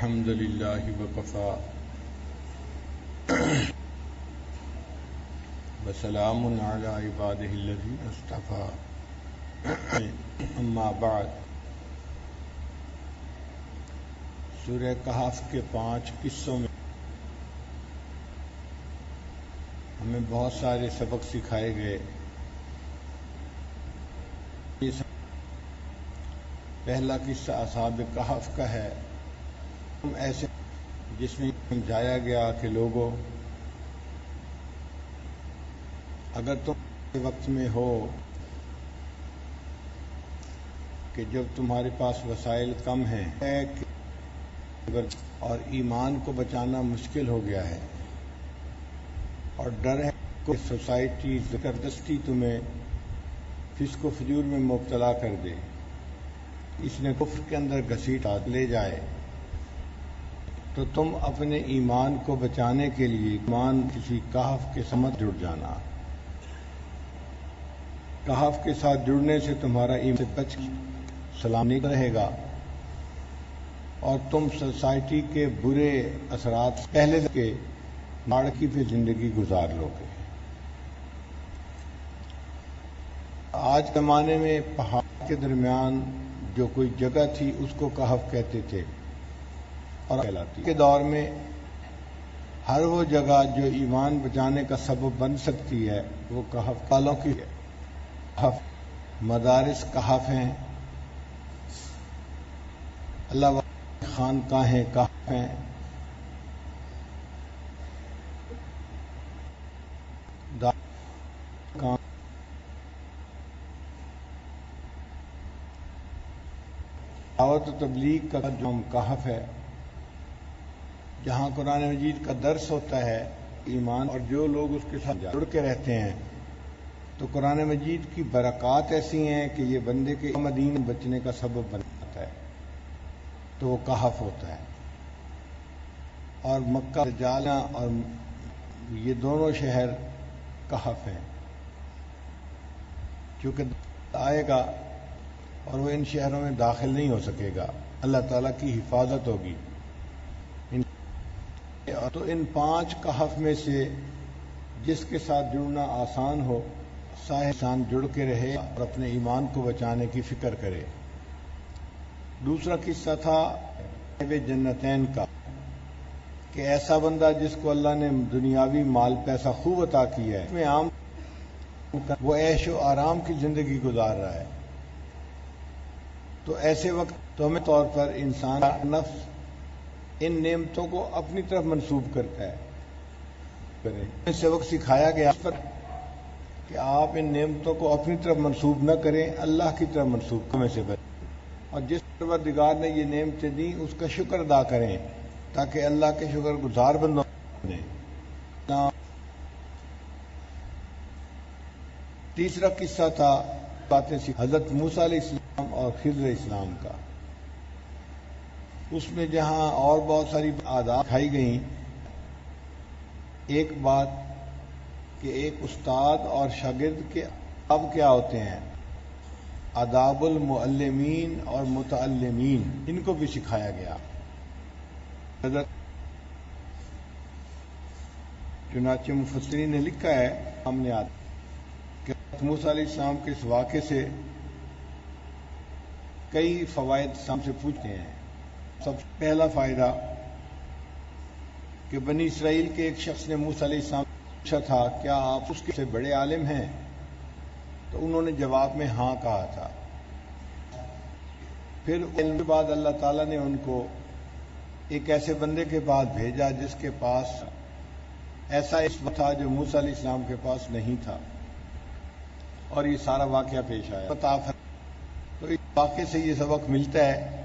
الحمد لله وكفى وسلام على عباده الذين اصطفى اما بعد سورہ کہف کے 5 قصوں میں ہمیں بہت سارے سبق سکھائے گئے۔ پہلا قصہ اصحاب کہف کا ہے، ایسے جس میں سمجھایا گیا کہ لوگوں، اگر تم وقت میں ہو کہ جب تمہارے پاس وسائل کم ہیں اور ایمان کو بچانا مشکل ہو گیا ہے اور ڈر ہے کہ سوسائٹی زبردستی تمہیں فسق و فجور میں مبتلا کر دے، اس نے کفر کے اندر گھسیٹ لے جائے، تو تم اپنے ایمان کو بچانے کے لیے ایمان کسی کہف کے سمت جڑ جانا۔ کہف کے ساتھ جڑنے سے تمہارا ایمان سے بچ سلام نہیں رہے گا اور تم سوسائٹی کے برے اثرات پہلے کے ماڑکی پہ زندگی گزار لو گے۔ آج کے زمانے میں پہاڑ کے درمیان جو کوئی جگہ تھی اس کو کہف کہتے تھے اور کہلاتی۔ کے دور میں ہر وہ جگہ جو ایمان بچانے کا سبب بن سکتی ہے وہ کہف والوں کی ہے۔ مدارس کہف ہیں، اللہ خانقاہیں کہف ہیں، دعوت و تبلیغ کا جو کہف ہے، جہاں قرآن مجید کا درس ہوتا ہے ایمان، اور جو لوگ اس کے ساتھ جڑ کے رہتے ہیں تو قرآن مجید کی برکات ایسی ہیں کہ یہ بندے کے مدین بچنے کا سبب بن جاتا ہے، تو وہ کہف ہوتا ہے۔ اور مکہ جانا اور یہ دونوں شہر کہف ہیں، کیونکہ آئے گا اور وہ ان شہروں میں داخل نہیں ہو سکے گا، اللہ تعالیٰ کی حفاظت ہوگی۔ تو ان 5 کہف میں سے جس کے ساتھ جڑنا آسان ہو، انسان جڑ کے رہے اور اپنے ایمان کو بچانے کی فکر کرے۔ دوسرا قصہ تھا جنتین کا، کہ ایسا بندہ جس کو اللہ نے دنیاوی مال پیسہ خوب عطا کیا ہے، اس میں عام وہ عیش و آرام کی زندگی گزار رہا ہے، تو ایسے وقت تو ہمیں طور پر انسان نفس ان نعمتوں کو اپنی طرف منسوب کرتا ہے۔ اس سبق سکھایا گیا کہ آپ ان نعمتوں کو اپنی طرف منسوب نہ کریں، اللہ کی طرف منسوب کرنے سے بچیں، اور جس پروردگار نے یہ نعمتیں دیں اس کا شکر ادا کریں تاکہ اللہ کے شکر گزار بندوں بنیں۔ تیسرا قصہ تھا باتیں حضرت موسیٰ علیہ السلام اور خضر علیہ السلام کا، اس میں جہاں اور بہت ساری آداب کھائی گئیں، ایک بات کہ ایک استاد اور شاگرد کے اب کیا ہوتے ہیں، آداب المعلمین اور متعلمین، ان کو بھی سکھایا گیا۔ حضرت چنانچہ مفسرین نے لکھا ہے، ہم نے کہ موسیٰ علیہ السلام کے اس واقعے سے کئی فوائد ہم سے پوچھتے ہیں۔ سب سے پہلا فائدہ کہ بنی اسرائیل کے ایک شخص نے موسیٰ علیہ السلام پوچھا تھا کیا آپ اس کے سے بڑے عالم ہیں، تو انہوں نے جواب میں ہاں کہا تھا۔ پھر علم کے بعد اللہ تعالیٰ نے ان کو ایک ایسے بندے کے پاس بھیجا جس کے پاس ایسا علم تھا جو موسیٰ علیہ السلام کے پاس نہیں تھا، اور یہ سارا واقعہ پیش آیا۔ تو اس واقعے سے یہ سبق ملتا ہے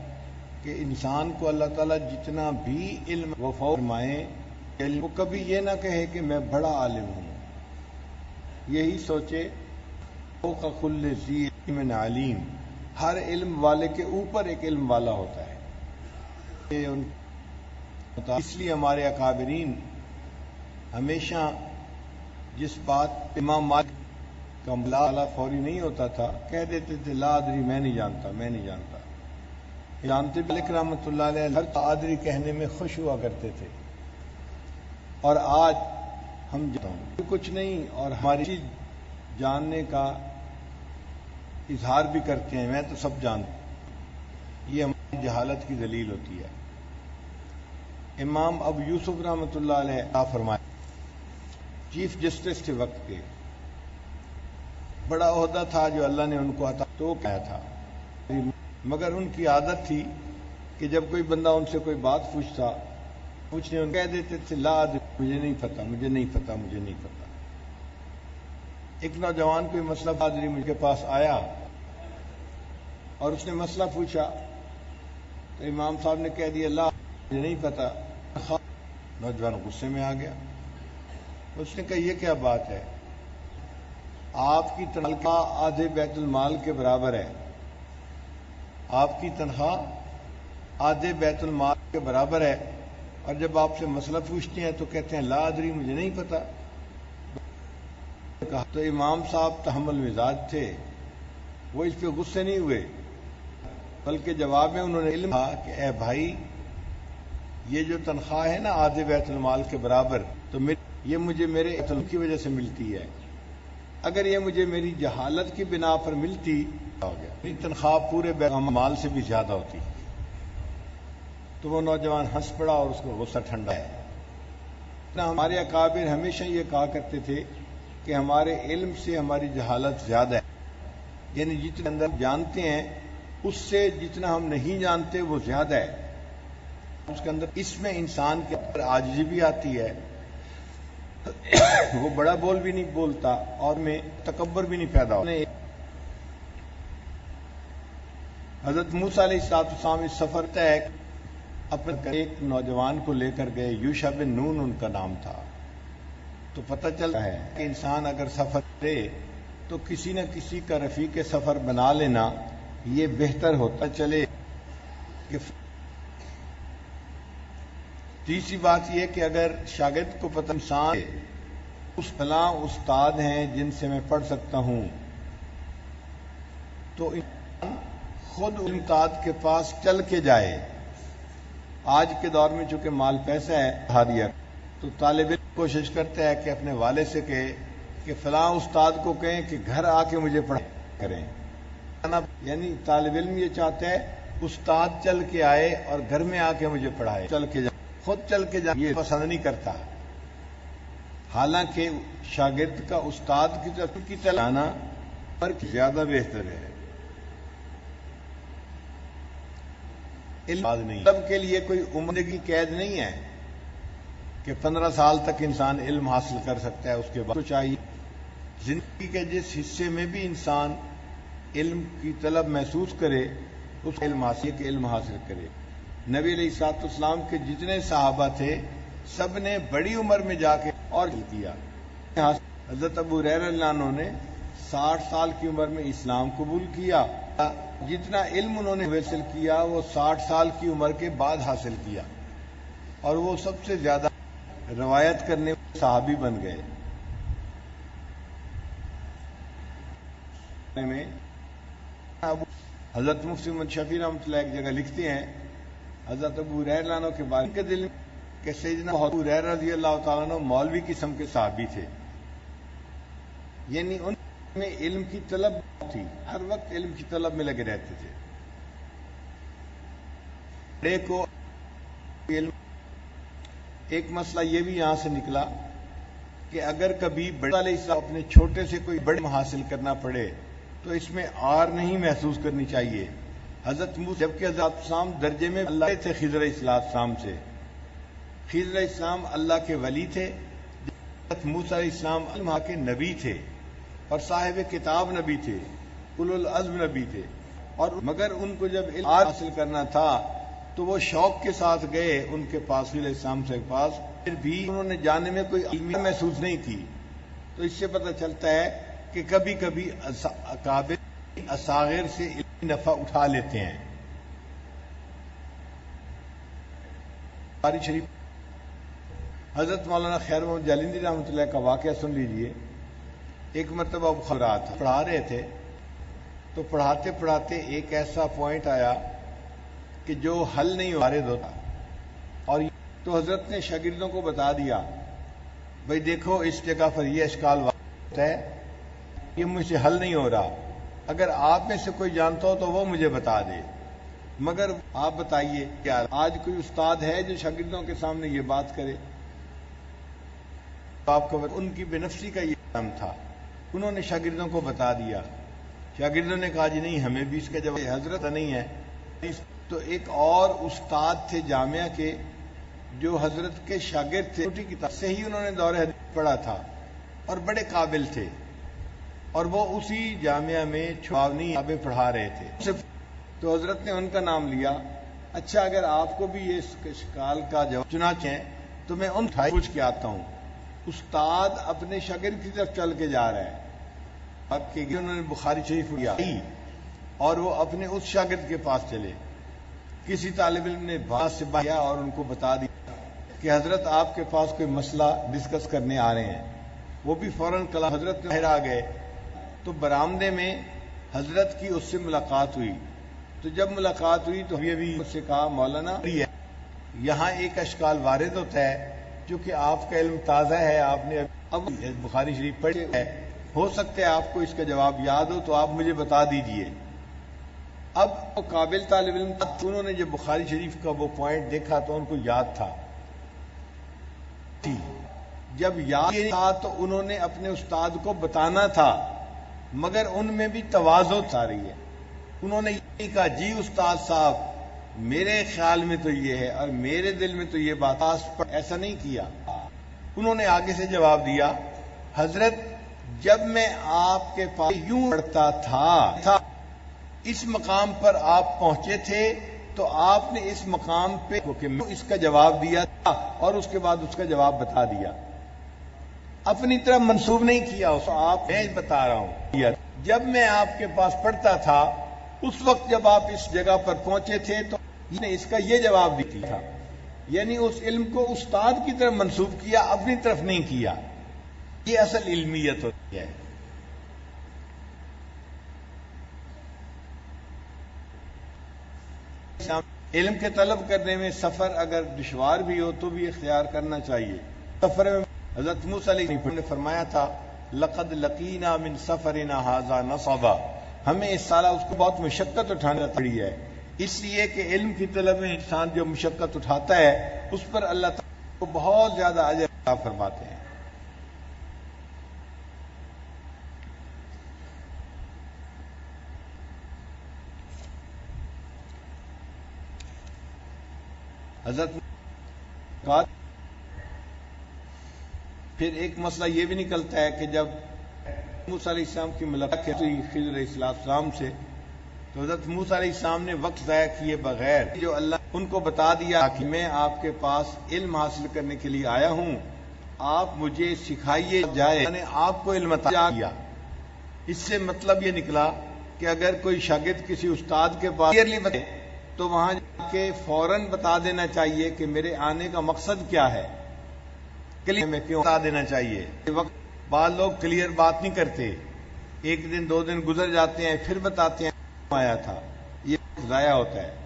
کہ انسان کو اللہ تعالیٰ جتنا بھی علم و فرمائے، وہ کبھی یہ نہ کہے کہ میں بڑا عالم ہوں، یہی سوچے فوق کل ذی علم علیم، ہر علم والے کے اوپر ایک علم والا ہوتا ہے۔ اس لیے ہمارے اکابرین ہمیشہ جس بات امام مالک کا لا فوری نہیں ہوتا تھا، کہہ دیتے تھے لا ادری، میں نہیں جانتا، میں نہیں جانتا، جانتے مالک رحمۃ اللہ علیہ ہر قادری کہنے میں خوش ہوا کرتے تھے، اور آج ہم کچھ نہیں اور ہماری چیز جاننے کا اظہار بھی کرتے ہیں، میں تو سب جانتا ہوں، یہ ہماری جہالت کی دلیل ہوتی ہے۔ امام ابو یوسف رحمۃ اللہ علیہ کیا فرمایا، چیف جسٹس کے وقت کے بڑا عہدہ تھا جو اللہ نے ان کو عطا تو کیا تھا، مگر ان کی عادت تھی کہ جب کوئی بندہ ان سے کوئی بات پوچھنے ان کہہ دیتے تھے لا مجھے نہیں پتا، مجھے نہیں پتا، مجھے نہیں پتا۔ ایک نوجوان کوئی مسئلہ پادری مجھ کے پاس آیا اور اس نے مسئلہ پوچھا تو امام صاحب نے کہہ دیا لا مجھے نہیں پتا۔ نوجوان غصے میں آ گیا، اس نے کہا یہ کیا بات ہے، آپ کی تنخواہ آدھے بیت المال کے برابر ہے، آپ کی تنخواہ آدھے بیت المال کے برابر ہے، اور جب آپ سے مسئلہ پوچھتے ہیں تو کہتے ہیں لا ادری مجھے نہیں پتا۔ تو امام صاحب تحمل مزاج تھے، وہ اس پہ غصے نہیں ہوئے، بلکہ جواب میں انہوں نے علم کہا کہ اے بھائی یہ جو تنخواہ ہے نا آدھے بیت المال کے برابر، تو یہ مجھے میرے علم کی وجہ سے ملتی ہے، اگر یہ مجھے میری جہالت کی بنا پر ملتی ہو گیا میری تنخواہ پورے بیت المال سے بھی زیادہ ہوتی۔ تو وہ نوجوان ہنس پڑا اور اس کو غصہ ٹھنڈا ہے۔ ہمارے اکابر ہمیشہ یہ کہا کرتے تھے کہ ہمارے علم سے ہماری جہالت زیادہ ہے، یعنی جتنے اندر جانتے ہیں اس سے جتنا ہم نہیں جانتے وہ زیادہ ہے۔ اس کے اندر اس میں انسان کے اندر عاجزی بھی آتی ہے، وہ بڑا بول بھی نہیں بولتا اور میں تکبر بھی نہیں پیدا ہوتا۔ حضرت موسیٰ علیہ السلام اس سفر طے اپنے ایک نوجوان کو لے کر گئے، یوشع بن نون ان کا نام تھا۔ تو پتہ چلتا ہے کہ انسان اگر سفر کرے تو کسی نہ کسی کا رفیق سفر بنا لینا یہ بہتر ہوتا چلے کہ تیسری بات یہ کہ اگر شاگرد کو پتہ انسان اس فلاں استاد ہیں جن سے میں پڑھ سکتا ہوں، تو انسان خود استاد کے پاس چل کے جائے۔ آج کے دور میں چونکہ مال پیسہ ہے ہادیہ، تو طالب علم کوشش کرتا ہے کہ اپنے والد سے کہے کہ فلاں استاد کو کہیں کہ گھر آ کے مجھے پڑھا کریں، یعنی طالب علم یہ چاہتا ہے استاد چل کے آئے اور گھر میں آ کے مجھے پڑھائے، چل کے جائے، خود چل کے جائے یہ پسند نہیں کرتا۔ حالانکہ شاگرد کا استاد کی طرف آنا فرق زیادہ بہتر ہے۔ علم کے لیے کوئی عمر کی قید نہیں ہے کہ 15 سال تک انسان علم حاصل کر سکتا ہے، اس کے بعد تو چاہیے زندگی کے جس حصے میں بھی انسان علم کی طلب محسوس کرے اس علم حاصل کرے۔ نبی علیہ الصلوۃ والسلام کے جتنے صحابہ تھے سب نے بڑی عمر میں جا کے اور کیا۔ حضرت ابو ہریرہ رضی اللہ عنہ نے 60 سال کی عمر میں اسلام قبول کیا، جتنا علم انہوں نے حاصل کیا وہ 60 سال کی عمر کے بعد حاصل کیا، اور وہ سب سے زیادہ روایت کرنے والے صحابی بن گئے۔ میں حضرت مفتی محمد شفیع رحمۃ اللہ ایک جگہ لکھتے ہیں حضرت ابو ہریرہ رضی اللہ عنہ کے بارے میں کے دل میں کہ سیدنا ابو ہریرہ رضی اللہ تعالیٰ عنہ مولوی قسم کے صحابی تھے، یعنی ان میں علم کی طلب تھی، ہر وقت علم کی طلب میں لگے رہتے تھے۔ بڑے کو علم ایک مسئلہ یہ بھی یہاں سے نکلا کہ اگر کبھی بڑے علیہ السلام اپنے چھوٹے سے کوئی بڑے حاصل کرنا پڑے تو اس میں آر نہیں محسوس کرنی چاہیے۔ حضرت موسیٰ جبکہ حضرت السلام درجے میں اللہ تھے خضر علیہ السلام سے، خضر علیہ السلام اللہ کے ولی تھے، حضرت موسیٰ علیہ السلام اللہ کے نبی تھے اور صاحب کتاب نبی تھے، اولو العزم نبی تھے، اور مگر ان کو جب علم حاصل کرنا تھا تو وہ شوق کے ساتھ گئے ان کے پاس، علیہ السلام سے پاس، پھر بھی انہوں نے جانے میں کوئی علم محسوس نہیں کی۔ تو اس سے پتہ چلتا ہے کہ کبھی کبھی اکابر اصاغر سے علمی نفع اٹھا لیتے ہیں۔ بخاری شریف حضرت مولانا خیر محمد جالندی رحمۃ اللہ کا واقعہ سن لیجئے۔ ایک مرتبہ بخارات پڑھا رہے تھے تو پڑھاتے پڑھاتے ایک ایسا پوائنٹ آیا کہ جو حل نہیں وارد ہوتا، اور تو حضرت نے شاگردوں کو بتا دیا بھئی دیکھو اس جگہ پر یہ اشکال ہوتا ہے، یہ مجھ سے حل نہیں ہو رہا، اگر آپ میں سے کوئی جانتا ہو تو وہ مجھے بتا دے، مگر آپ بتائیے کیا آج کوئی استاد ہے جو شاگردوں کے سامنے یہ بات کرے؟ آپ کو ان کی بے نفسی کا یہ کام تھا، انہوں نے شاگردوں کو بتا دیا، شاگردوں نے کہا جی نہیں ہمیں بھی اس کا جواب حضرت نہیں ہے۔ تو ایک اور استاد تھے جامعہ کے جو حضرت کے شاگرد تھے، چھوٹی کتاب سے ہی انہوں نے دور حدیث پڑھا تھا اور بڑے قابل تھے، اور وہ اسی جامعہ میں چھاونی کتابیں پڑھا رہے تھے، تو حضرت نے ان کا نام لیا۔ اچھا اگر آپ کو بھی یہ اشکال کا جواب چنانچہ ہے تو میں ان پوچھ کے آتا ہوں، استاد اپنے شاگرد کی طرف چل کے جا رہا ہے، اب کہ انہوں نے بخاری شریف لیا اور وہ اپنے اس شاگرد کے پاس چلے، کسی طالب علم نے بات سے کیا اور ان کو بتا دیا کہ حضرت آپ کے پاس کوئی مسئلہ ڈسکس کرنے آ رہے ہیں، وہ بھی فوراً کلام حضرت باہر آ گئے، تو برآمدے میں حضرت کی اس سے ملاقات ہوئی، تو جب ملاقات ہوئی تو یہ بھی اس سے کہا مولانا یہاں ایک اشکال وارد ہوتا ہے، جو کہ آپ کا علم تازہ ہے، آپ نے اب بخاری شریف پڑھی ہے، ہو سکتا ہے آپ کو اس کا جواب یاد ہو تو آپ مجھے بتا دیجئے۔ اب وہ قابل طالب علم انہوں نے جب بخاری شریف کا وہ پوائنٹ دیکھا تو ان کو یاد تھا، جب یاد تھا تو انہوں نے اپنے استاد کو بتانا تھا، مگر ان میں بھی تواضع آ رہی ہے، انہوں نے یہ کہا جی استاد صاحب میرے خیال میں تو یہ ہے اور میرے دل میں تو یہ بات، ایسا نہیں کیا۔ انہوں نے آگے سے جواب دیا، حضرت جب میں آپ کے پاس یوں پڑھتا تھا اس مقام پر آپ پہنچے تھے تو آپ نے اس مقام پہ اس کا جواب دیا تھا اور اس کے بعد اس کا جواب بتا دیا، اپنی طرف منسوب نہیں کیا، آپ میں بتا رہا ہوں جب میں آپ کے پاس پڑھتا تھا اس وقت جب آپ اس جگہ پر پہنچے تھے تو اس کا یہ جواب دی تھا، یعنی اس علم کو استاد کی طرف منسوب کیا، اپنی طرف نہیں کیا، یہ اصل علمیت ہوتی ہے۔ علم کے طلب کرنے میں سفر اگر دشوار بھی ہو تو بھی اختیار کرنا چاہیے۔ سفر میں حضرت موسیٰ علیہ السلام نے فرمایا تھا لقد لقینا من سفرنا ھذا نصبا، ہمیں اس سالہ اس کو بہت مشقت اٹھانا پڑی ہے، اس لیے کہ علم کی طلب میں انسان جو مشقت اٹھاتا ہے اس پر اللہ تعالیٰ کو بہت زیادہ اجر عطا فرماتے ہیں۔ حضرت پھر ایک مسئلہ یہ بھی نکلتا ہے کہ جب موسیٰ علیہ السلام کی ملاقات ہوئی خضر علیہ السلام سے تو حضرت موسیٰ علیہ السلام نے وقت ضائع کیے بغیر جو اللہ ان کو بتا دیا کہ میں آپ کے پاس علم حاصل کرنے کے لیے آیا ہوں، آپ مجھے سکھائیے جائے، میں نے آپ کو علم عطا کیا۔ اس سے مطلب یہ نکلا کہ اگر کوئی شاگرد کسی استاد کے پاس بتائے تو وہاں جا کے فوراً بتا دینا چاہیے کہ میرے آنے کا مقصد کیا ہے، کلیئر میں کیوں بتا دینا چاہیے۔ وقت بعض لوگ کلیئر بات نہیں کرتے، ایک دن دو دن گزر جاتے ہیں پھر بتاتے ہیں آیا تھا، یہ ضائع ہوتا ہے۔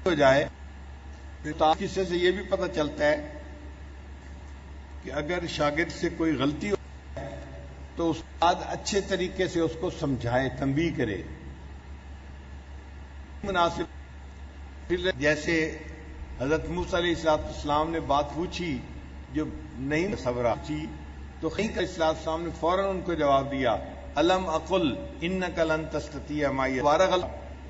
ہو جائے قصے سے یہ بھی پتہ چلتا ہے کہ اگر شاگرد سے کوئی غلطی ہو تو استاد اچھے طریقے سے اس کو سمجھائے، تنبیہ کرے، مناسب جیسے حضرت موسیٰ علیہ السلام نے بات پوچھی جو نہیں صبر کی تو خضر علیہ السلام نے فوراً ان کو جواب دیا الم اقل انک لن تستطیع معی،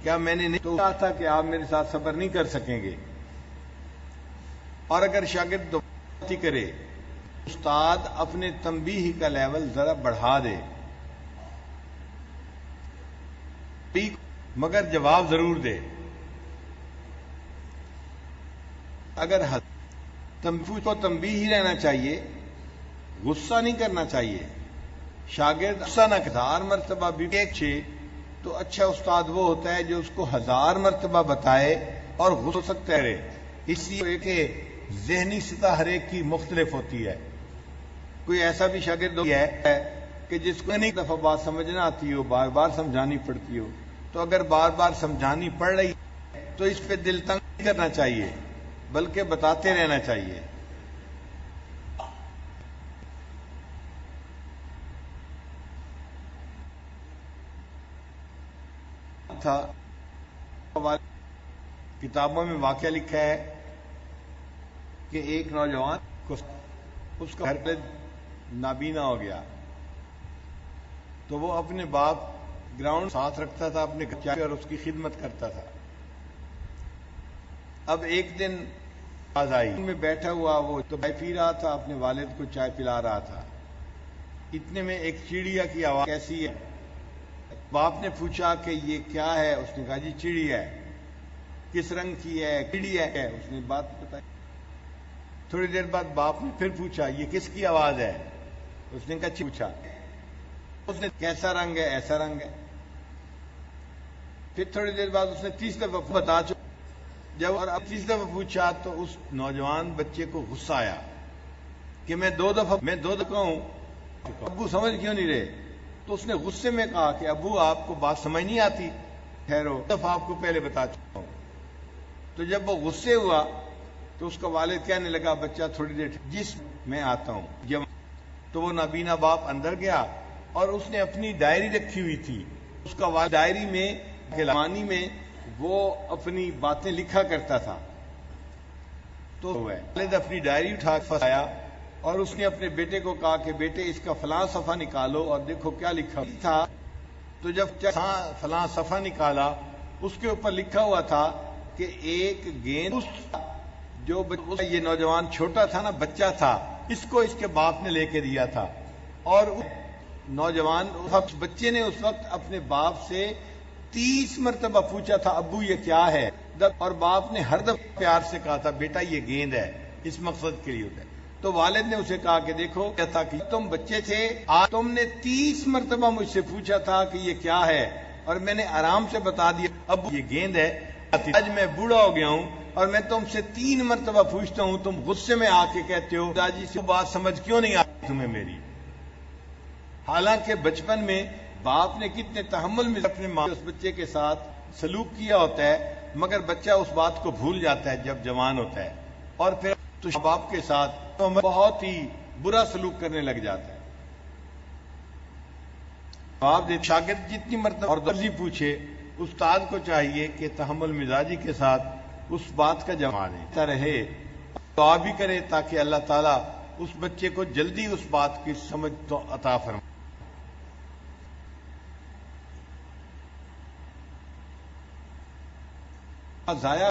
کیا میں نے نہیں کہا تھا کہ آپ میرے ساتھ صبر نہیں کر سکیں گے؟ اور اگر شاگرد غلطی کرے استاد اپنے تنبیہ کا لیول ذرا بڑھا دے، مگر جواب ضرور دے۔ اگر کو تنبیہ ہی رہنا چاہیے، غصہ نہیں کرنا چاہیے، شاگرد غصہ نہ 1000 مرتبہ بھی چھے تو اچھا استاد وہ ہوتا ہے جو اس کو 1000 مرتبہ بتائے اور غصہ سکتا ہے، اس لیے کہ ذہنی سطح ہر ایک کی مختلف ہوتی ہے۔ کوئی ایسا بھی شاگرد ہے کہ جس کو ایک دفعہ بات سمجھنا آتی ہو، بار بار سمجھانی پڑتی ہو، تو اگر بار بار سمجھانی پڑ رہی تو اس پہ دل تنگ نہیں کرنا چاہیے، بلکہ بتاتے رہنا چاہیے۔ تھا کتابوں میں واقعہ لکھا ہے کہ ایک نوجوان کو اس کا گھر پہ نابینا ہو گیا، تو وہ اپنے باپ گراؤنڈ ساتھ رکھتا تھا، اپنے چائے اور اس کی خدمت کرتا تھا۔ اب ایک دن آواز آئی، میں بیٹھا ہوا وہ تو چائے پی رہا تھا، اپنے والد کو چائے پلا رہا تھا، اتنے میں ایک چڑیا کی آواز کیسی ہے؟ باپ نے پوچھا کہ یہ کیا ہے؟ اس نے کہا جی چڑیا ہے۔ کس رنگ کی ہے؟ چڑیا ہے۔ اس نے بات بتائی۔ تھوڑی دیر بعد باپ نے پھر پوچھا یہ کس کی آواز ہے؟ اس نے کہا پوچھا۔ اس نے کیسا رنگ ہے؟ ایسا رنگ ہے۔ پھر تھوڑی دیر بعد اس نے تیسری دفعہ بتا چکا۔ جب اور اب تیسری دفعہ پوچھا تو اس نوجوان بچے کو غصہ آیا کہ میں دو دفعہ ہوں، ابو سمجھ کیوں نہیں رہے؟ تو اس نے غصے میں کہا کہ ابو آپ کو بات سمجھ نہیں آتی، ٹھہرو، دفعہ آپ کو پہلے بتا چکا ہوں۔ تو جب وہ غصے ہوا تو اس کا والد کہنے لگا بچہ تھوڑی دیر جس میں آتا ہوں۔ جب تو وہ نابینا باپ اندر گیا اور اس نے اپنی ڈائری رکھی ہوئی تھی، اس کا والد ڈائری میں لمانی میں وہ اپنی باتیں لکھا کرتا تھا۔ تو والد اپنی ڈائری اٹھا کے آیا اور اس نے اپنے بیٹے کو کہا کہ بیٹے اس کا فلاں صفحہ نکالو اور دیکھو کیا لکھا تھا۔ تو جب فلاں صفحہ نکالا اس کے اوپر لکھا ہوا تھا کہ ایک گیند جو یہ نوجوان چھوٹا تھا نا، بچہ تھا، اس کو اس کے باپ نے لے کے دیا تھا، اور نوجوان بچے نے اس وقت اپنے باپ سے 30 مرتبہ پوچھا تھا ابو یہ کیا ہے، اور باپ نے ہر دفعہ پیار سے کہا تھا بیٹا یہ گیند ہے، اس مقصد کے لیے ہوتا ہے۔ تو والد نے اسے کہا کہ دیکھو کیا تھا کہ تم بچے تھے، آج تم نے 30 مرتبہ مجھ سے پوچھا تھا کہ یہ کیا ہے، اور میں نے آرام سے بتا دیا ابو یہ گیند ہے۔ آج میں بوڑھا ہو گیا ہوں اور میں تم سے 3 مرتبہ پوچھتا ہوں، تم غصے میں آ کے کہتے ہو داجی سے بات سمجھ کیوں نہیں آتی تمہیں میری؟ حالانکہ بچپن میں باپ نے کتنے تحمل میں اپنے ماں اس بچے کے ساتھ سلوک کیا ہوتا ہے، مگر بچہ اس بات کو بھول جاتا ہے جب جوان ہوتا ہے، اور پھر تو باپ کے ساتھ بہت ہی برا سلوک کرنے لگ جاتا ہے۔ باپ شاگرد جتنی مرتبہ اور درجی پوچھے، استاد کو چاہیے کہ تحمل مزاجی کے ساتھ اس بات کا جواب دے رہے، دعا بھی کرے تاکہ اللہ تعالیٰ اس بچے کو جلدی اس بات کی سمجھ تو عطا فرمائے۔ ضائع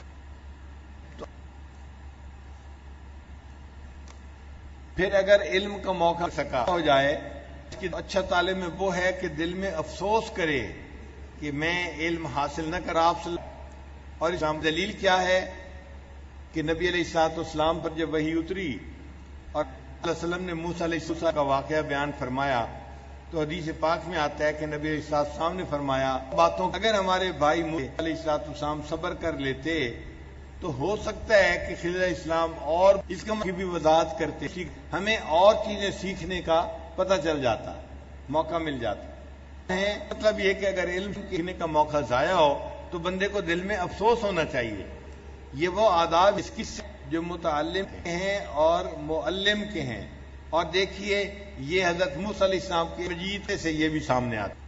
پھر اگر علم کا موقع سکا ہو جائے، اس کی اچھا تعلیم میں وہ ہے کہ دل میں افسوس کرے کہ میں علم حاصل نہ کر آپ سے، اور اسلام دلیل کیا ہے کہ نبی علیہ السلام پر جب وحی اتری اور علیہ وسلم نے موسیٰ علیہ السلام کا واقعہ بیان فرمایا تو حدیث پاک میں آتا ہے کہ نبی علیہ السلام نے فرمایا باتوں اگر ہمارے بھائی موسیٰ علیہ السلام صبر کر لیتے تو ہو سکتا ہے کہ خضر علیہ السلام اور اس کا بھی وضاحت کرتے، ہمیں اور چیزیں سیکھنے کا پتہ چل جاتا، موقع مل جاتا ہے۔ مطلب یہ کہ اگر علم سیکھنے کا موقع ضائع ہو تو بندے کو دل میں افسوس ہونا چاہیے۔ یہ وہ آداب اس کی جو متعلم کے ہیں اور معلم کے ہیں، اور دیکھیے یہ حضرت موسیٰ علیہ السلام کے مجید سے یہ بھی سامنے آتا ہے۔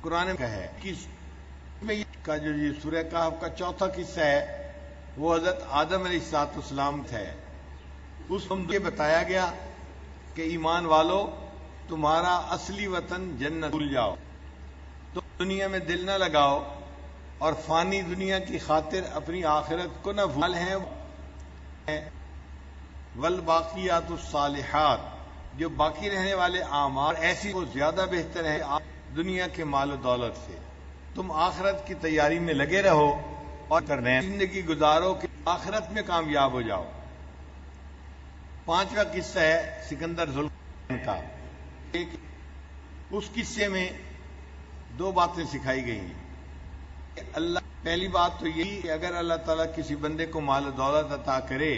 قرآن کا ہے کا جو یہ سورہ کہف کا چوتھا قصہ ہے وہ حضرت آدم علیہ السلام ہے۔ اس میں یہ بتایا گیا کہ ایمان والو تمہارا اصلی وطن جنت بھول جاؤ، تو دنیا میں دل نہ لگاؤ اور فانی دنیا کی خاطر اپنی آخرت کو نہ بھول ہیں۔ والباقیات الصالحات، جو باقی رہنے والے اعمال ایسی وہ زیادہ بہتر ہے دنیا کے مال و دولت سے۔ تم آخرت کی تیاری میں لگے رہو اور کرنے زندگی گزارو کہ آخرت میں کامیاب ہو جاؤ۔ پانچواں قصہ ہے سکندر ذوالفقار کا۔ اس قصے میں دو باتیں سکھائی گئی ہیں۔ اللہ پہلی بات تو یہی کہ اگر اللہ تعالیٰ کسی بندے کو مال و دولت عطا کرے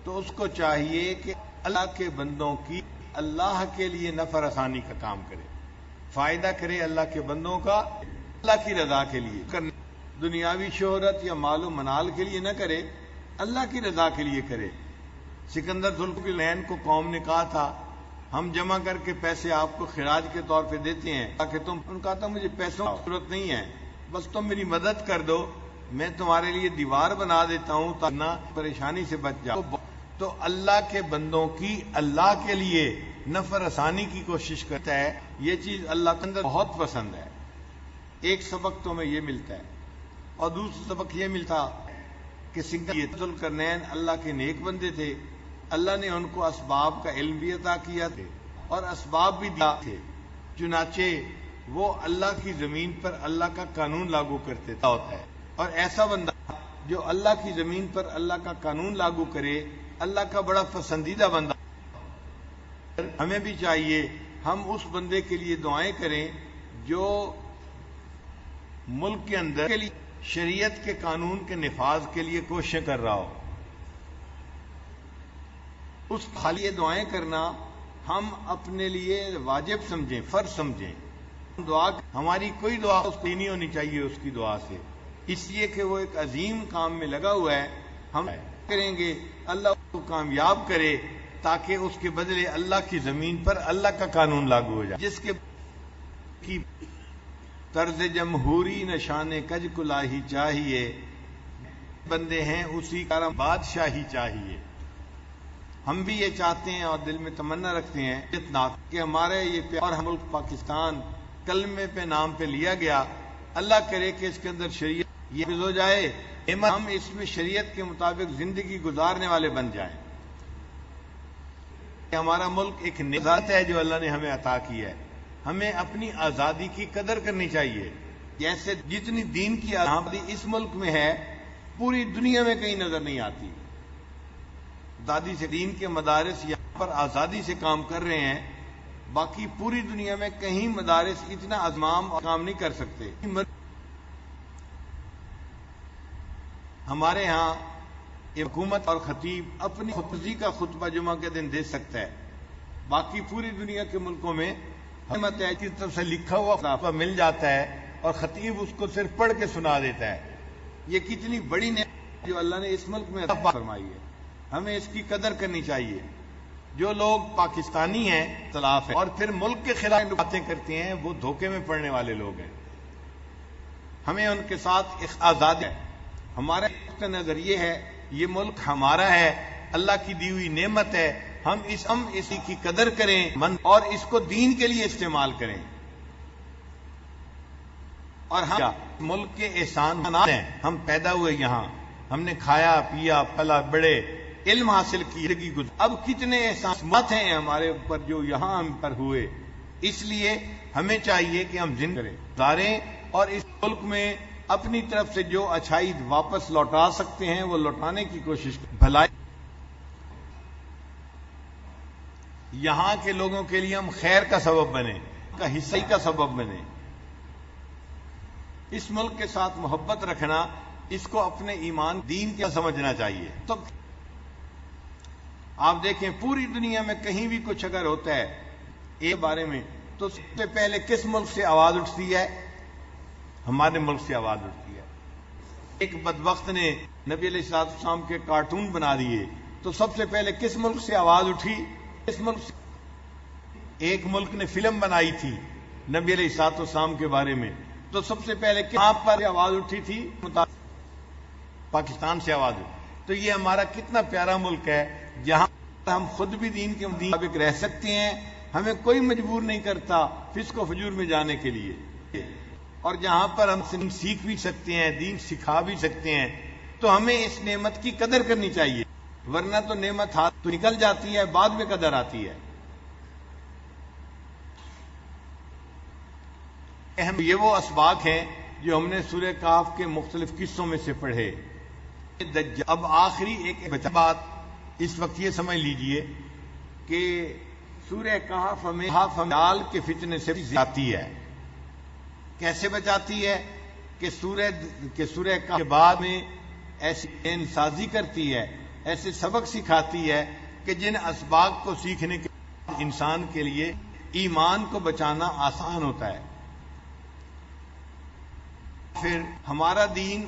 تو اس کو چاہیے کہ اللہ کے بندوں کی اللہ کے لیے نفع رسانی کا کام کرے، فائدہ کرے اللہ کے بندوں کا اللہ کی رضا کے لیے کرنے، دنیاوی شہرت یا مال و منال کے لیے نہ کرے، اللہ کی رضا کے لیے کرے۔ سکندر ذوالفقارین کو قوم نے کہا تھا ہم جمع کر کے پیسے آپ کو خراج کے طور پہ دیتے ہیں تاکہ تم، ان کہا تھا مجھے پیسوں کی ضرورت نہیں ہے، بس تم میری مدد کر دو، میں تمہارے لیے دیوار بنا دیتا ہوں تاکہ نہ پریشانی سے بچ جاؤ۔ تو اللہ کے بندوں کی اللہ کے لیے نفع رسانی کی کوشش کرتا ہے، یہ چیز اللہ کے اندر بہت پسند ہے۔ ایک سبق تو ہمیں یہ ملتا ہے، اور دوسرا سبق یہ ملتا کہ سکندر ذوالفقارین اللہ کے نیک بندے تھے، اللہ نے ان کو اسباب کا علم بھی عطا کیا تھے اور اسباب بھی دیا تھے، چنانچہ وہ اللہ کی زمین پر اللہ کا قانون لاگو کرتے ہوتا ہے، اور ایسا بندہ جو اللہ کی زمین پر اللہ کا قانون لاگو کرے اللہ کا بڑا پسندیدہ بندہ۔ ہمیں بھی چاہیے ہم اس بندے کے لیے دعائیں کریں جو ملک کے اندر کے لیے شریعت کے قانون کے نفاذ کے لیے کوششیں کر رہا ہو، اس خالی دعائیں کرنا ہم اپنے لیے واجب سمجھیں، فرض سمجھیں۔ دعا ہماری کوئی دعا اس کو نہیں ہونی چاہیے اس کی دعا سے، اس لیے کہ وہ ایک عظیم کام میں لگا ہوا ہے، ہم کریں گے اللہ کو کامیاب کرے تاکہ اس کے بدلے اللہ کی زمین پر اللہ کا قانون لاگو ہو جائے، جس کے کی طرز جمہوری نشان کج کلاہی چاہیے، بندے ہیں اسی کا بادشاہی چاہیے۔ ہم بھی یہ چاہتے ہیں اور دل میں تمنا رکھتے ہیں کہ ہمارے یہ پیارا ملک پاکستان کلمے پہ نام پہ لیا گیا، اللہ کرے کہ اس کے اندر شریعت یہ ہو جائے، ہم اس میں شریعت کے مطابق زندگی گزارنے والے بن جائیں۔ ہمارا ملک ایک نعمت ہے جو اللہ نے ہمیں عطا کی ہے، ہمیں اپنی آزادی کی قدر کرنی چاہیے، جیسے جتنی دین کی آزادی اس ملک میں ہے پوری دنیا میں کہیں نظر نہیں آتی۔ آزادی سے دین کے مدارس یہاں پر آزادی سے کام کر رہے ہیں، باقی پوری دنیا میں کہیں مدارس اتنا ازمام اور کام نہیں کر سکتے۔ ہمارے ہاں حکومت اور خطیب اپنی خودی کا خطبہ جمعہ کے دن دے سکتا ہے، باقی پوری دنیا کے ملکوں میں حکومت ہے کی طرف سے لکھا ہوا خطبہ مل جاتا ہے اور خطیب اس کو صرف پڑھ کے سنا دیتا ہے۔ یہ کتنی بڑی نعمت جو اللہ نے اس ملک میں عطا فرمائی ہے، ہمیں اس کی قدر کرنی چاہیے۔ جو لوگ پاکستانی ہیں اختلاف ہے اور پھر ملک کے خلاف باتیں کرتے ہیں وہ دھوکے میں پڑنے والے لوگ ہیں، ہمیں ان کے ساتھ آزادی ہے۔ ہمارا نظر یہ ہے یہ ملک ہمارا ہے، اللہ کی دی ہوئی نعمت ہے، ہم اسی کی قدر کریں اور اس کو دین کے لیے استعمال کریں، اور ہم ملک کے احسان ہیں، ہم پیدا ہوئے یہاں، ہم نے کھایا پیا پلا بڑے علم حاصل کی، اب کتنے احساسات ہیں ہمارے اوپر جو یہاں ہم پر ہوئے، اس لیے ہمیں چاہیے کہ ہم زندگی گزاریں اور اس ملک میں اپنی طرف سے جو اچھائی واپس لوٹا سکتے ہیں وہ لوٹانے کی کوشش کریں، بھلائی یہاں کے لوگوں کے لیے ہم خیر کا سبب بنے، کا حصہ کا سبب بنے۔ اس ملک کے ساتھ محبت رکھنا، اس کو اپنے ایمان دین کا سمجھنا چاہیے۔ تو آپ دیکھیں پوری دنیا میں کہیں بھی کچھ اگر ہوتا ہے ایک بارے میں تو سب سے پہلے کس ملک سے آواز اٹھتی ہے؟ ہمارے ملک سے آواز اٹھتی ہے۔ ایک بدبخت نے نبی علیہ السلام کے کارٹون بنا دیے تو سب سے پہلے کس ملک سے آواز اٹھی؟ کس ملک سے؟ ایک ملک نے فلم بنائی تھی نبی علیہ السلام کے بارے میں تو سب سے پہلے کہاں پر آواز اٹھی تھی؟ پاکستان سے آواز اٹھی۔ تو یہ ہمارا کتنا پیارا ملک ہے جہاں ہم خود بھی دین کے مطابق رہ سکتے ہیں، ہمیں کوئی مجبور نہیں کرتا فسق و فجور میں جانے کے لیے، اور جہاں پر ہم سیکھ بھی سکتے ہیں، دین سکھا بھی سکتے ہیں، تو ہمیں اس نعمت کی قدر کرنی چاہیے، ورنہ تو نعمت ہاتھ تو نکل جاتی ہے، بعد میں قدر آتی ہے۔ اہم یہ وہ اسباق ہیں جو ہم نے سورہ کہف کے مختلف قصوں میں سے پڑھے۔ اب آخری ایک بات اس وقت یہ سمجھ لیجئے کہ سورہ کہف ہمیں دجال کے فتنے سے بچاتی ہے۔ کیسے بچاتی ہے؟ کہ سورہ کہف کے بعد میں ایسی ذہن سازی کرتی ہے، ایسے سبق سکھاتی ہے کہ جن اسباق کو سیکھنے کے بعد انسان کے لیے ایمان کو بچانا آسان ہوتا ہے۔ پھر ہمارا دین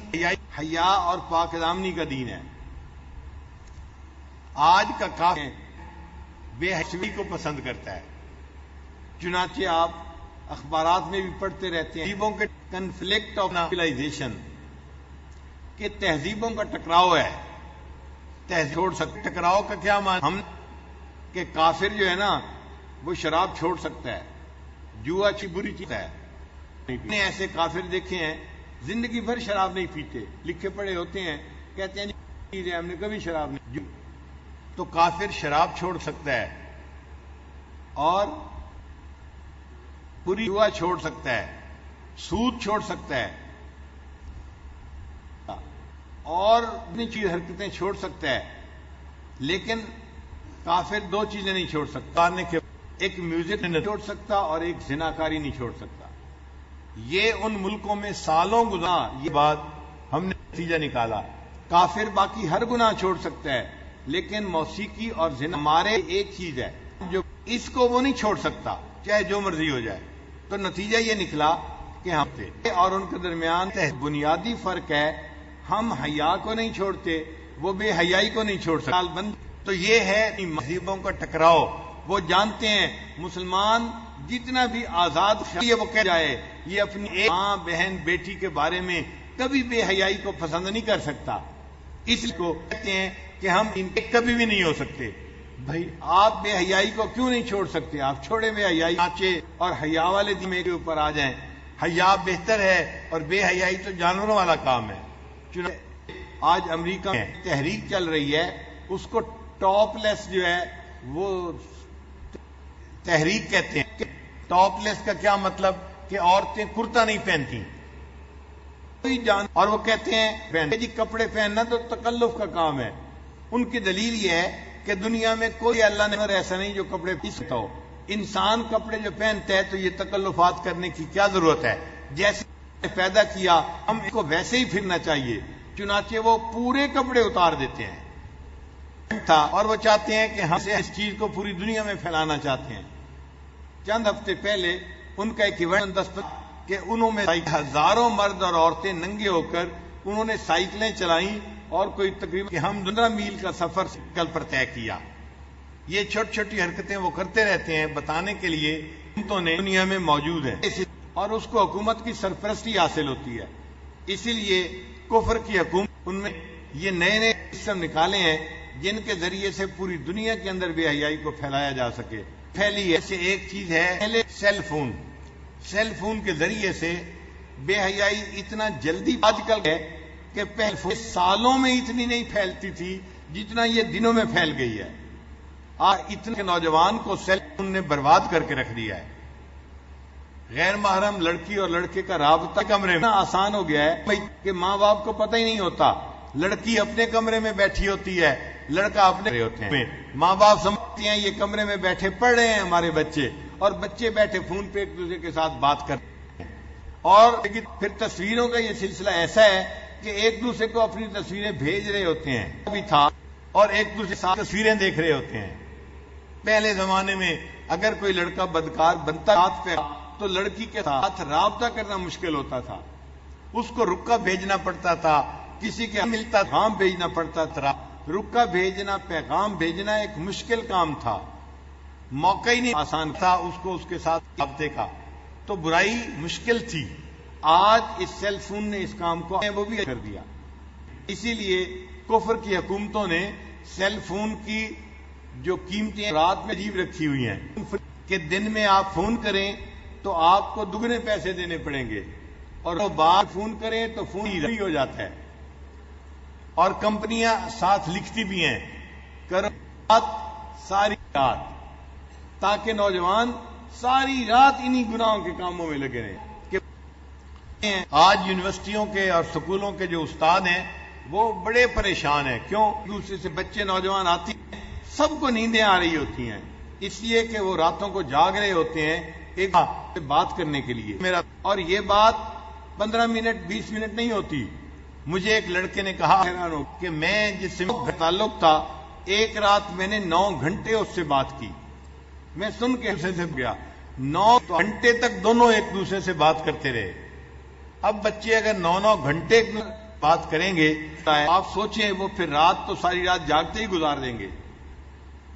حیا اور پاک دامنی کا دین ہے۔ آج کا کافر بے حیائی کو پسند کرتا ہے، چنانچہ آپ اخبارات میں بھی پڑھتے رہتے ہیں تہذیبوں کے کنفلکٹ آف سویلائزیشن، کہ تہذیبوں کا ٹکراؤ ہے، تہذیب چھوڑ سکتے۔ ٹکراؤ کا کیا معنی؟ ہم کہ کافر جو ہے نا وہ شراب چھوڑ سکتا ہے، جوا اچھی بری چیز ہے۔ ہم نے ایسے کافر دیکھے ہیں زندگی بھر شراب نہیں پیتے، لکھے پڑے ہوتے ہیں، کہتے ہیں جی ہم نے کبھی شراب نہیں۔ تو کافر شراب چھوڑ سکتا ہے اور پوری جوا چھوڑ سکتا ہے، سود چھوڑ سکتا ہے اور اپنی چیز حرکتیں چھوڑ سکتا ہے، لیکن کافر دو چیزیں نہیں چھوڑ سکتا، ایک میوزک نہیں چھوڑ سکتا اور ایک زناکاری نہیں چھوڑ سکتا۔ یہ ان ملکوں میں سالوں گزرا، یہ بات ہم نے نتیجہ نکالا۔ کافر باقی ہر گناہ چھوڑ سکتا ہے، لیکن موسیقی اور زنا ہمارے ایک چیز ہے جو اس کو وہ نہیں چھوڑ سکتا، چاہے جو مرضی ہو جائے۔ تو نتیجہ یہ نکلا کہ ہم تھے اور ان کے درمیان بنیادی فرق ہے، ہم حیا کو نہیں چھوڑتے، وہ بے حیائی کو نہیں چھوڑ سکتے۔ تو یہ ہے مذہبوں کا ٹکراؤ۔ وہ جانتے ہیں مسلمان جتنا بھی آزاد وہ کہہ جائے، یہ اپنی ایک ماں بہن بیٹی کے بارے میں کبھی بے حیائی کو پسند نہیں کر سکتا، اس لیے کو کہتے ہیں کہ ہم ان کے کبھی بھی نہیں ہو سکتے۔ بھائی آپ بے حیائی کو کیوں نہیں چھوڑ سکتے؟ آپ چھوڑے بے حیائی، ناچے اور حیا والے دن کے اوپر آ جائیں۔ حیا بہتر ہے اور بے حیائی تو جانوروں والا کام ہے۔ آج امریکہ میں تحریک چل رہی ہے، اس کو ٹاپ لیس جو ہے وہ تحریک کہتے ہیں۔ ٹاپ لیس کا کیا مطلب؟ کہ عورتیں کرتا نہیں پہنتی اور وہ کہتے ہیں جی کپڑے پہننا تو تکلف کا کام ہے۔ ان کی دلیل یہ ہے کہ دنیا میں کوئی اللہ نے ایسا نہیں جو کپڑے پہن سکتا ہو۔ انسان کپڑے جو پہنتا ہے تو یہ تکلفات کرنے کی کیا ضرورت ہے؟ جیسے پیدا کیا ہم اس کو ویسے ہی پھرنا چاہیے، چنانچہ وہ پورے کپڑے اتار دیتے ہیں اور وہ چاہتے ہیں کہ ہم اس چیز کو پوری دنیا میں پھیلانا چاہتے ہیں۔ چند ہفتے پہلے ان کا ایک ایونٹ دستخط کہ انہوں میں ہزاروں مرد اور عورتیں ننگے ہو کر انہوں نے سائیکلیں چلائیں اور کوئی تقریباً کہ ہم 15 میل کا سفر سائیکل پر طے کیا۔ یہ چھوٹی چھوٹی حرکتیں وہ کرتے رہتے ہیں بتانے کے لیے حکومتوں نے دنیا میں موجود ہیں اور اس کو حکومت کی سرپرستی حاصل ہوتی ہے۔ اسی لیے کفر کی حکومت ان میں یہ نئے نئے سسٹم نکالے ہیں جن کے ذریعے سے پوری دنیا کے اندر بے حیائی کو پھیلایا جا سکے۔ پھیلی ایسے ایک چیز ہے سیل فون۔ سیل فون کے ذریعے سے بے حیائی اتنا جلدی آج کل ہے کہ پہلے سالوں میں اتنی نہیں پھیلتی تھی جتنا یہ دنوں میں پھیل گئی ہے۔ آج اتنے نوجوان کو سیل فون نے برباد کر کے رکھ دیا ہے۔ غیر محرم لڑکی اور لڑکے کا رابطہ کمرے میں آسان ہو گیا ہے کہ ماں باپ کو پتہ ہی نہیں ہوتا۔ لڑکی اپنے کمرے میں بیٹھی ہوتی ہے، لڑکا اپنے ہوتے ہیں۔ ماں باپ سمجھتے ہیں یہ کمرے میں بیٹھے پڑھ رہے ہیں ہمارے بچے، اور بچے بیٹھے فون پہ ایک دوسرے کے ساتھ بات کرتے ہیں۔ اور پھر تصویروں کا یہ سلسلہ ایسا ہے کہ ایک دوسرے کو اپنی تصویریں بھیج رہے ہوتے ہیں ابھی تھا اور ایک دوسرے کے ساتھ تصویریں دیکھ رہے ہوتے ہیں۔ پہلے زمانے میں اگر کوئی لڑکا بدکار بنتا ہاتھ پہ تو لڑکی کے ساتھ رابطہ کرنا مشکل ہوتا تھا، اس کو رکا بھیجنا پڑتا تھا، کسی کے ملتا پیغام بھیجنا پڑتا تھا۔ رکا بھیجنا، پیغام بھیجنا ایک مشکل کام تھا، موقع ہی نہیں آسان تھا اس کو اس کے ساتھ رابطے کا، تو برائی مشکل تھی۔ آج اس سیل فون نے اس کام کو وہ بھی کر دیا۔ اسی لیے کفر کی حکومتوں نے سیل فون کی جو قیمتیں رات میں عجیب رکھی ہوئی ہیں کہ دن میں آپ فون کریں تو آپ کو دگنے پیسے دینے پڑیں گے، اور وہ بار فون کریں تو فون ہی ہو جاتا ہے۔ اور کمپنیاں ساتھ لکھتی بھی ہیں کرو ساری رات، تاکہ نوجوان ساری رات انہی گناہوں کے کاموں میں لگے رہیں۔ آج یونیورسٹیوں کے اور سکولوں کے جو استاد ہیں وہ بڑے پریشان ہیں۔ کیوں؟ دوسرے سے بچے نوجوان آتے ہیں، سب کو نیندیں آ رہی ہوتی ہیں، اس لیے کہ وہ راتوں کو جاگ رہے ہوتے ہیں ایک بات کرنے کے لیے۔ اور یہ بات 15 منٹ 20 منٹ نہیں ہوتی. مجھے ایک لڑکے نے کہا کہ میں جس سے تعلق تھا ایک رات میں نے 9 گھنٹے اس سے بات کی. میں سن کے اسے سے گیا 9 گھنٹے تک دونوں ایک دوسرے سے بات کرتے رہے. اب بچے اگر 9 گھنٹے بات کریں گے تو آپ سوچیں وہ پھر رات تو ساری رات جاگتے ہی گزار دیں گے.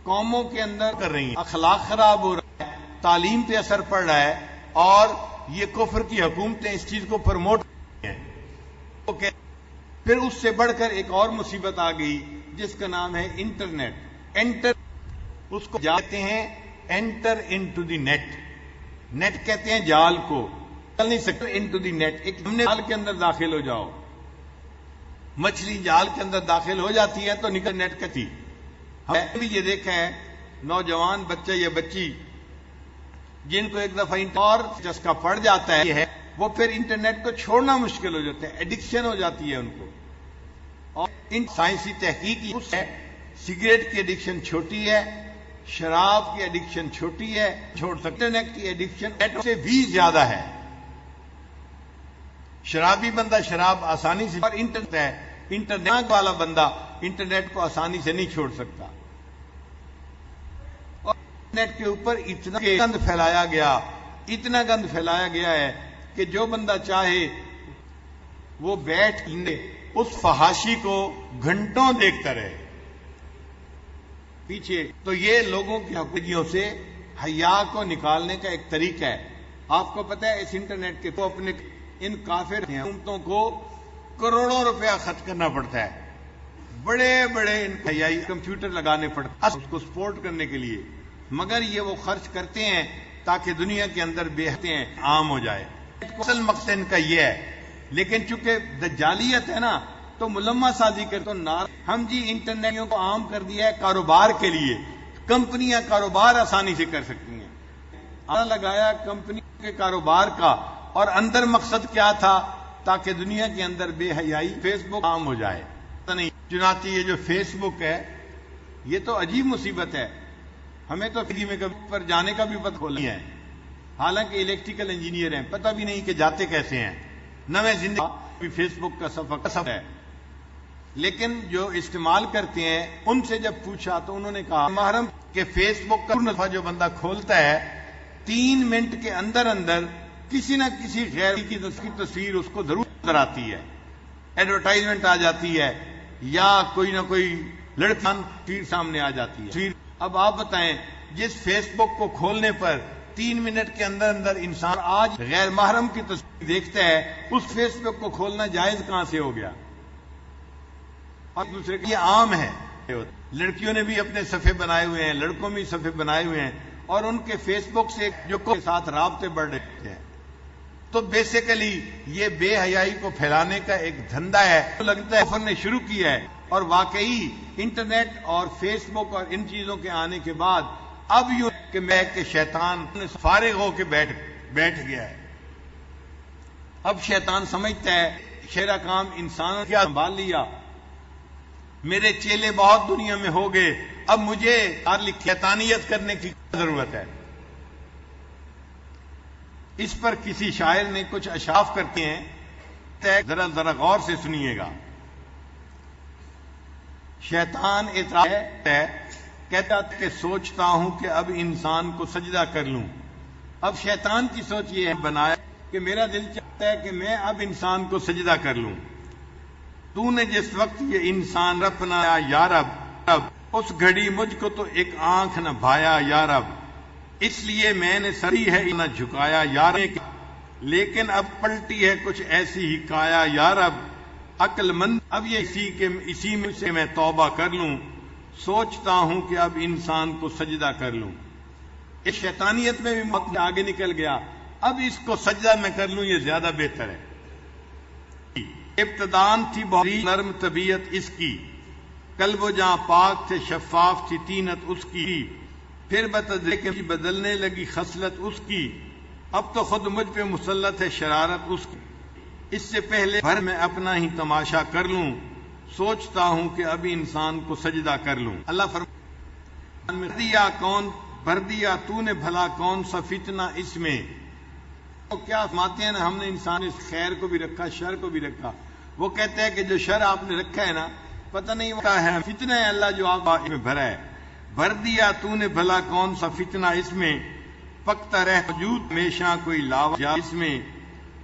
قوموں کے اندر کر رہی ہیں, اخلاق خراب ہو رہا ہے, تعلیم پہ اثر پڑ رہا ہے, اور یہ کفر کی حکومتیں اس چیز کو پروموٹ کر رہی ہیں. پھر اس سے بڑھ کر ایک اور مصیبت آ گئی جس کا نام ہے انٹرنیٹ. اس کو جاتے ہیں enter into the net. Net کہتے ہیں جال کو, چل نہیں سکتے انٹو دی نیٹ. ایک ہم نے جال کے اندر داخل ہو جاؤ, مچھلی جال کے اندر داخل ہو جاتی ہے تو نکل نیٹ کہتی. ہم نے بھی یہ دیکھا ہے نوجوان بچہ یا بچی جن کو ایک دفعہ اور چسکا پڑ جاتا ہے وہ پھر انٹرنیٹ کو چھوڑنا مشکل ہو جاتا ہے, ایڈکشن ہو جاتی ہے ان کو. اور ان سائنسی تحقیق ہے سگریٹ کی ایڈکشن چھوٹی ہے, شراب کی ایڈکشن چھوٹی ہے, چھوڑ سکتے. انٹرنیٹ کی ایڈکشن نیٹ سے بھی زیادہ ہے. شرابی بندہ شراب آسانی سے, اور انٹرنیٹ والا بندہ انٹرنیٹ کو آسانی سے نہیں چھوڑ سکتا. اور انٹرنیٹ کے اوپر اتنا گند پھیلایا گیا ہے کہ جو بندہ چاہے وہ بیٹھ کے اس فحاشی کو گھنٹوں دیکھتا رہے پیچھے. تو یہ لوگوں کی حقیقیوں سے حیا کو نکالنے کا ایک طریقہ ہے. آپ کو پتہ ہے اس انٹرنیٹ کے تو اپنے ان کافر حکومتوں کو کروڑوں روپیہ خرچ کرنا پڑتا ہے. بڑے ان حیائی کمپیوٹر لگانے پڑتے ہیں اس کو سپورٹ کرنے کے لیے, مگر یہ وہ خرچ کرتے ہیں تاکہ دنیا کے اندر بے حدیں عام ہو جائے. اصل مقصد ان کا یہ ہے. لیکن چونکہ دجالیت ہے نا تو ملمہ سازی کر تو ہم جی انٹرنیٹ کو عام کر دیا ہے کاروبار کے لیے. کمپنیاں کاروبار آسانی سے کر سکتی ہیں. لگایا کمپنی کے کاروبار کا, اور اندر مقصد کیا تھا تاکہ دنیا کے اندر بے حیائی فیس بک عام ہو جائے. نہیں, چنانچہ یہ جو فیس بک ہے یہ تو عجیب مصیبت ہے. ہمیں تو فری میں پر جانے کا بھی پتہ نہیں ہے, حالانکہ الیکٹریکل انجینئر ہیں, پتہ بھی نہیں کہ جاتے کیسے ہیں. نویں زندگی فیس بک کا سفر ہے. لیکن جو استعمال کرتے ہیں ان سے جب پوچھا تو انہوں نے کہا محرم کہ فیس بک کا نفع جو بندہ کھولتا ہے 3 منٹ کے اندر کسی نہ کسی غیر کی تصویر اس کو ضرور نظر آتی ہے, ایڈورٹائزمنٹ آ جاتی ہے, یا کوئی نہ کوئی لڑکی سامنے آ جاتی ہے. اب آپ بتائیں جس فیس بک کو کھولنے پر 3 منٹ کے اندر انسان آج غیر محرم کی تصویر دیکھتا ہے, اس فیس بک کو کھولنا جائز کہاں سے ہو گیا؟ اور دوسرے یہ عام ہے. لڑکیوں نے بھی اپنے صفحے بنائے ہوئے ہیں, لڑکوں بھی صفحے بنائے ہوئے ہیں, اور ان کے فیس بک سے جو کے ساتھ رابطے بڑھ رہے ہیں. تو بیسیکلی یہ بے حیائی کو پھیلانے کا ایک دھندا ہے. لگتا ہے کفر نے شروع کیا ہے, اور واقعی انٹرنیٹ اور فیس بک اور ان چیزوں کے آنے کے بعد اب یوں کہ میں کہ شیطان فارغ ہو کے بیٹھ گیا ہے. اب شیطان سمجھتا ہے شیرا کام انسانوں کیا سنبھال لیا, میرے چیلے بہت دنیا میں ہو گئے, اب مجھے شیطانیت کرنے کی ضرورت ہے. اس پر کسی شاعر نے کچھ اشعار کرتے ہیں, ذرا غور سے سنیے گا. شیطان اعتراض ہے, کہتا کہ سوچتا ہوں کہ اب انسان کو سجدہ کر لوں. اب شیطان کی سوچ یہ ہے بنایا کہ میرا دل چاہتا ہے کہ میں اب انسان کو سجدہ کر لوں. تو نے جس وقت یہ انسان رب بنایا یا رب, اس گھڑی مجھ کو تو ایک آنکھ نہ بھایا یا رب, اس لیے میں نے سری ہے نہ جھکایا یا رب, لیکن اب پلٹی ہے کچھ ایسی ہی کایا یا رب. عقل مند اب یہ اسی میں سے میں توبہ کر لوں, سوچتا ہوں کہ اب انسان کو سجدہ کر لوں. اس شیطانیت میں بھی موت آگے نکل گیا, اب اس کو سجدہ میں کر لوں یہ زیادہ بہتر ہے. ابتدان تھی بہت نرم طبیعت اس کی, قلب و جاں پاک تھے شفاف تھی طینت اس کی, پھر بتدریج بدلنے لگی خصلت اس کی, اب تو خود مجھ پہ مسلط ہے شرارت اس کی. اس سے پہلے بھر میں اپنا ہی تماشا کر لوں, سوچتا ہوں کہ اب انسان کو سجدہ کر لوں. اللہ فرماتا دیا کون بھر دیا تو نے بھلا کون سا فتنہ اس میں, وہ کیا فرماتے ہیں نا، ہم نے انسان اس خیر کو بھی رکھا، شر کو بھی رکھا. وہ کہتے ہیں کہ جو شر آپ نے رکھا ہے نا، پتہ نہیں وہ کیا ہے، فتنہ ہے اللہ جو آپ میں بھرا ہے. بھر دیا تو نے بھلا کون سا فتنہ اس میں، پکتا رہ وجود ہمیشہ کوئی لاوا جا اس میں.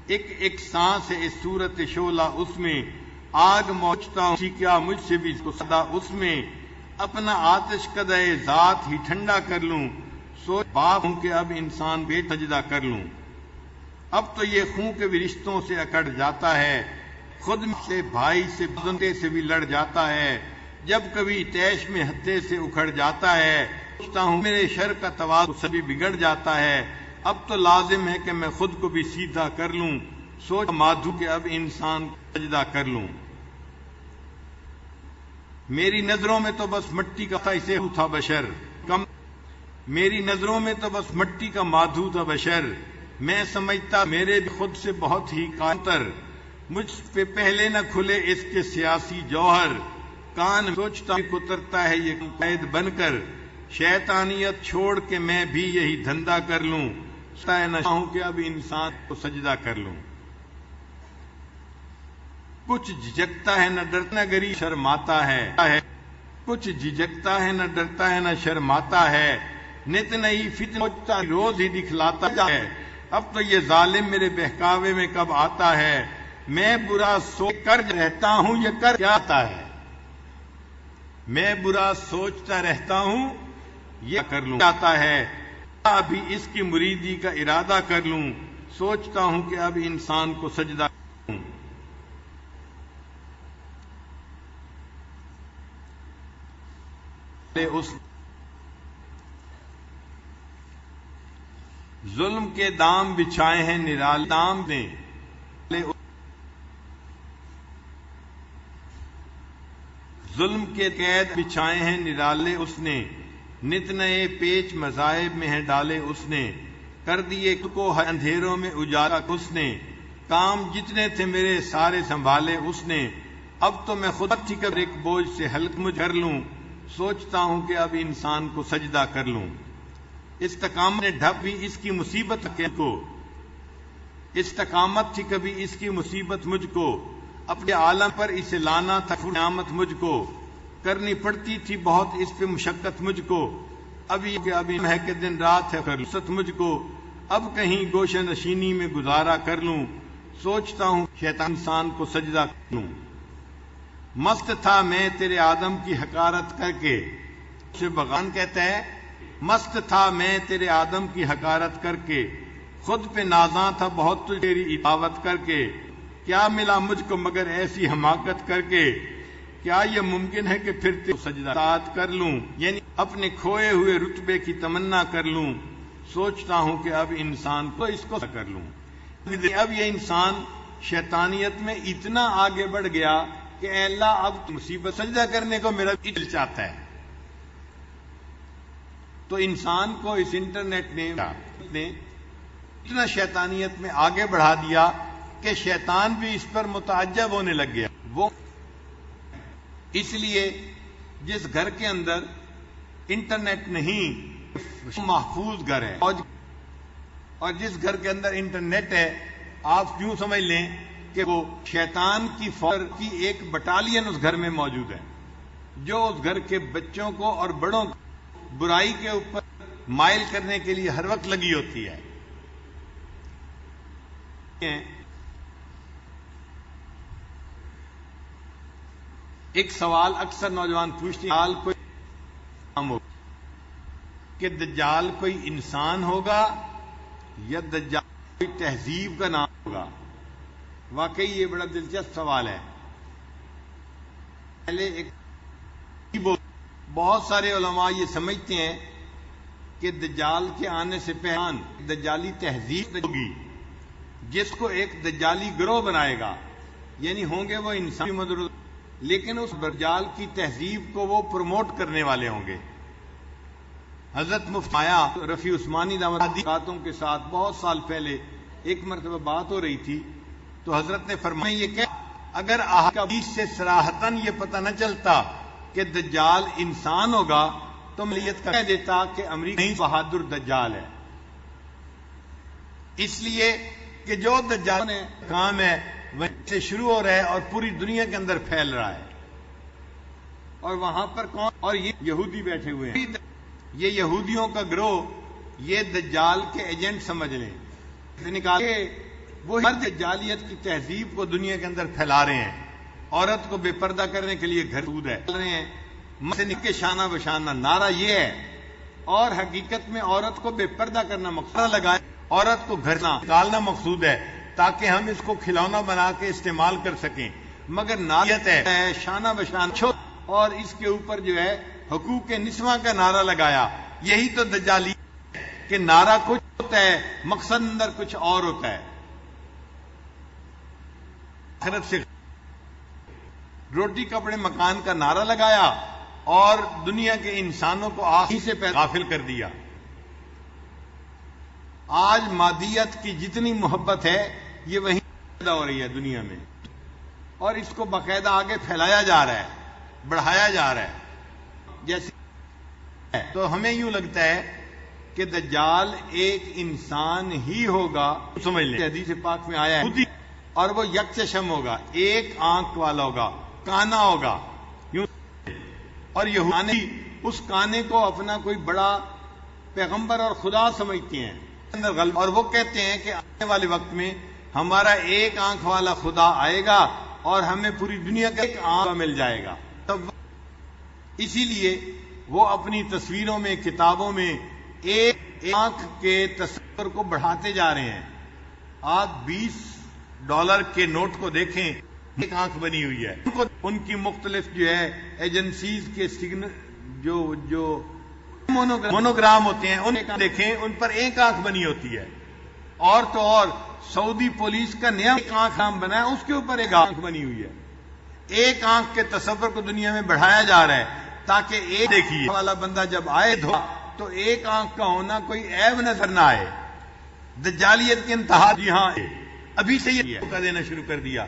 ایک ایک سانس ہے اس صورت شعلہ اس میں، آگ موجتا ہوں کیا مجھ سے بھی کو صدا اس میں. اپنا آتش قدعے ذات ہی ٹھنڈا کر لوں، سوچ باپ ہوں کہ اب انسان بے سجدہ کر لوں. اب تو یہ خون کے بھی رشتوں سے اکڑ جاتا ہے، خود سے بھائی سے بندے سے بھی لڑ جاتا ہے. جب کبھی تیش میں ہتھے سے اکھڑ جاتا ہے، سوچتا ہوں میرے شر کا توازن سبھی بگڑ جاتا ہے. اب تو لازم ہے کہ میں خود کو بھی سیدھا کر لوں، سوچ مادھو کہ اب انسان سجدہ کر لوں. میری نظروں میں تو بس مٹی کا اسے تھا بشر کم، میری نظروں میں تو بس مٹی کا مادھو تھا بشر. میں سمجھتا میرے بھی خود سے بہت ہی کانتر، مجھ پہ پہلے نہ کھلے اس کے سیاسی جوہر. کان سوچتا کترتا ہے یہ قید بن کر، شیطانیت چھوڑ کے میں بھی یہی دھندا کر لوں. نہ چاہوں کہ اب انسان کو سجدہ کر لوں. کچھ جھجکتا ہے نہ ڈرتا گری شرماتا ہے، کچھ جھجکتا ہے نہ ڈرتا ہے نہ شرماتا ہے. نت نئی فتنہ روز ہی دکھلاتا ہے، اب تو یہ ظالم میرے بہکاوے میں کب آتا ہے. میں برا سوچ کر رہتا ہوں یہ کر کیا آتا ہے، میں برا سوچتا رہتا ہوں یہ کر لوں آتا ہے. ابھی اس کی مریدی کا ارادہ کر لوں، سوچتا ہوں کہ اب انسان کو سجدہ کروں. اس ظلم کے دام بچھائے ہیں نرالے دام نے، ظلم کے قید بچھائے ہیں نرالے اس نے. نت نئے پیچ مذاہب میں ہیں ڈالے اس نے، کر دیے کو اندھیروں میں اجالا اس نے. کام جتنے تھے میرے سارے سنبھالے اس نے، اب تو میں خود ہی کر ایک بوجھ سے ہلک مجھ کر لوں. سوچتا ہوں کہ اب انسان کو سجدہ کر لوں. استقامت نے ڈھپ بھی اس کی مصیبت کو، استقامت تھی کبھی اس کی مصیبت مجھ کو. اپنے عالم پر اسے لانا تھا قیامت مجھ کو، کرنی پڑتی تھی بہت اس پہ مشقت مجھ کو. ابھی ہے کہ دن رات ہے فرصت مجھ کو، اب کہیں گوشہ نشینی میں گزارا کر لوں. سوچتا ہوں شیطان انسان کو سجدہ کر لوں. مست تھا میں تیرے آدم کی حقارت کر کے، بغان کہتا ہے مست تھا میں تیرے آدم کی حقارت کر کے، خود پہ نازاں تھا بہت تیری اطاعت کر کے. کیا ملا مجھ کو مگر ایسی حماقت کر کے، کیا یہ ممکن ہے کہ پھر تیرے سجدہ کر لوں، یعنی اپنے کھوئے ہوئے رتبے کی تمنا کر لوں. سوچتا ہوں کہ اب انسان کو اس کو کر لوں. اب یہ انسان شیطانیت میں اتنا آگے بڑھ گیا کہ اے اللہ اب مصیبت سجدہ کرنے کو میرا دل چاہتا ہے. تو انسان کو اس انٹرنیٹ نے اتنا شیطانیت میں آگے بڑھا دیا کہ شیطان بھی اس پر متعجب ہونے لگ گیا. وہ اس لیے جس گھر کے اندر انٹرنیٹ نہیں محفوظ گھر ہے، اور جس گھر کے اندر انٹرنیٹ ہے آپ کیوں سمجھ لیں کہ وہ شیطان کی فوج کی ایک بٹالین اس گھر میں موجود ہے، جو اس گھر کے بچوں کو اور بڑوں کو برائی کے اوپر مائل کرنے کے لیے ہر وقت لگی ہوتی ہے. ایک سوال اکثر نوجوان پوچھتے ہیں کہ دجال کوئی انسان ہوگا یا دجال کوئی تہذیب کا نام ہوگا. واقعی یہ بڑا دلچسپ سوال ہے. پہلے بہت سارے علماء یہ سمجھتے ہیں کہ دجال کے آنے سے پہلے دجالی تہذیب ہوگی، جس کو ایک دجالی گروہ بنائے گا، یعنی ہوں گے وہ انسانی مدرود، لیکن اس دجال کی تہذیب کو وہ پروموٹ کرنے والے ہوں گے. حضرت مفتی رفیع عثمانی باتوں کے ساتھ بہت سال پہلے ایک مرتبہ بات ہو رہی تھی، تو حضرت نے فرمایا یہ کہ اگر احادیث سے صراحتاً یہ پتہ نہ چلتا کہ دجال انسان ہوگا تو ملیت کہہ دیتا کہ امریکہ نہیں بہادر دجال ہے. اس لیے کہ جو دجال نے کام ہے وہیں سے شروع ہو رہا ہے اور پوری دنیا کے اندر پھیل رہا ہے. اور وہاں پر کون؟ اور یہ یہودی بیٹھے ہوئے ہیں. یہ یہودیوں کا گروہ یہ دجال کے ایجنٹ سمجھ لیں. نکال کے وہ دجالیت کی تہذیب کو دنیا کے اندر پھیلا رہے ہیں. عورت کو بے پردہ کرنے کے لیے گھر سود ہے رہے ہیں. مسجد کے شانہ بشانہ نعرہ یہ ہے، اور حقیقت میں عورت کو بے پردہ کرنا مقصود لگائے، عورت کو گھر نکالنا مقصود ہے تاکہ ہم اس کو کھلونا بنا کے استعمال کر سکیں. مگر ناریت ہے شانہ بشانہ، اور اس کے اوپر جو ہے حقوق نسواں کا نعرہ لگایا. یہی تو دجالی کہ نعرہ کچھ ہوتا ہے مقصد اندر کچھ اور ہوتا ہے. آخرت سے روٹی کپڑے مکان کا نعرہ لگایا اور دنیا کے انسانوں کو آخری سے غافل کر دیا. آج مادیت کی جتنی محبت ہے یہ وہیں پیدا ہو رہی ہے دنیا میں، اور اس کو باقاعدہ آگے پھیلایا جا رہا ہے، بڑھایا جا رہا ہے. جیسے تو ہمیں یوں لگتا ہے کہ دجال ایک انسان ہی ہوگا، سمجھ لیں حدیث پاک میں آیا ہے، اور وہ یک چشم ہوگا، ایک آنکھ والا ہوگا، کانا ہوگا. اور یہودی اس کانے کو اپنا کوئی بڑا پیغمبر اور خدا سمجھتے ہیں، اور وہ کہتے ہیں کہ آنے والے وقت میں ہمارا ایک آنکھ والا خدا آئے گا اور ہمیں پوری دنیا کا ایک آنکھ مل جائے گا. اسی لیے وہ اپنی تصویروں میں، کتابوں میں ایک آنکھ کے تصور کو بڑھاتے جا رہے ہیں. آپ $20 کے نوٹ کو دیکھیں، ایک آنکھ بنی ہوئی ہے. ان کی مختلف جو ہے ایجنسیز کے سگنل جو مونوگرام ہوتے ہیں ان دیکھیں، ان پر ایک آنکھ بنی ہوتی ہے. اور تو اور سعودی پولیس کا نیا ایک آنکھ نام بنا ہے، اس کے اوپر ایک آنکھ بنی ہوئی ہے. ایک آنکھ کے تصور کو دنیا میں بڑھایا جا رہا ہے تاکہ ایک دیکھیے والا بندہ جب آئے تو ایک آنکھ کا ہونا کوئی عیب نظر نہ آئے. دجالیت کی انتہا جی ہاں ابھی سے یہ کا دینا شروع کر دیا.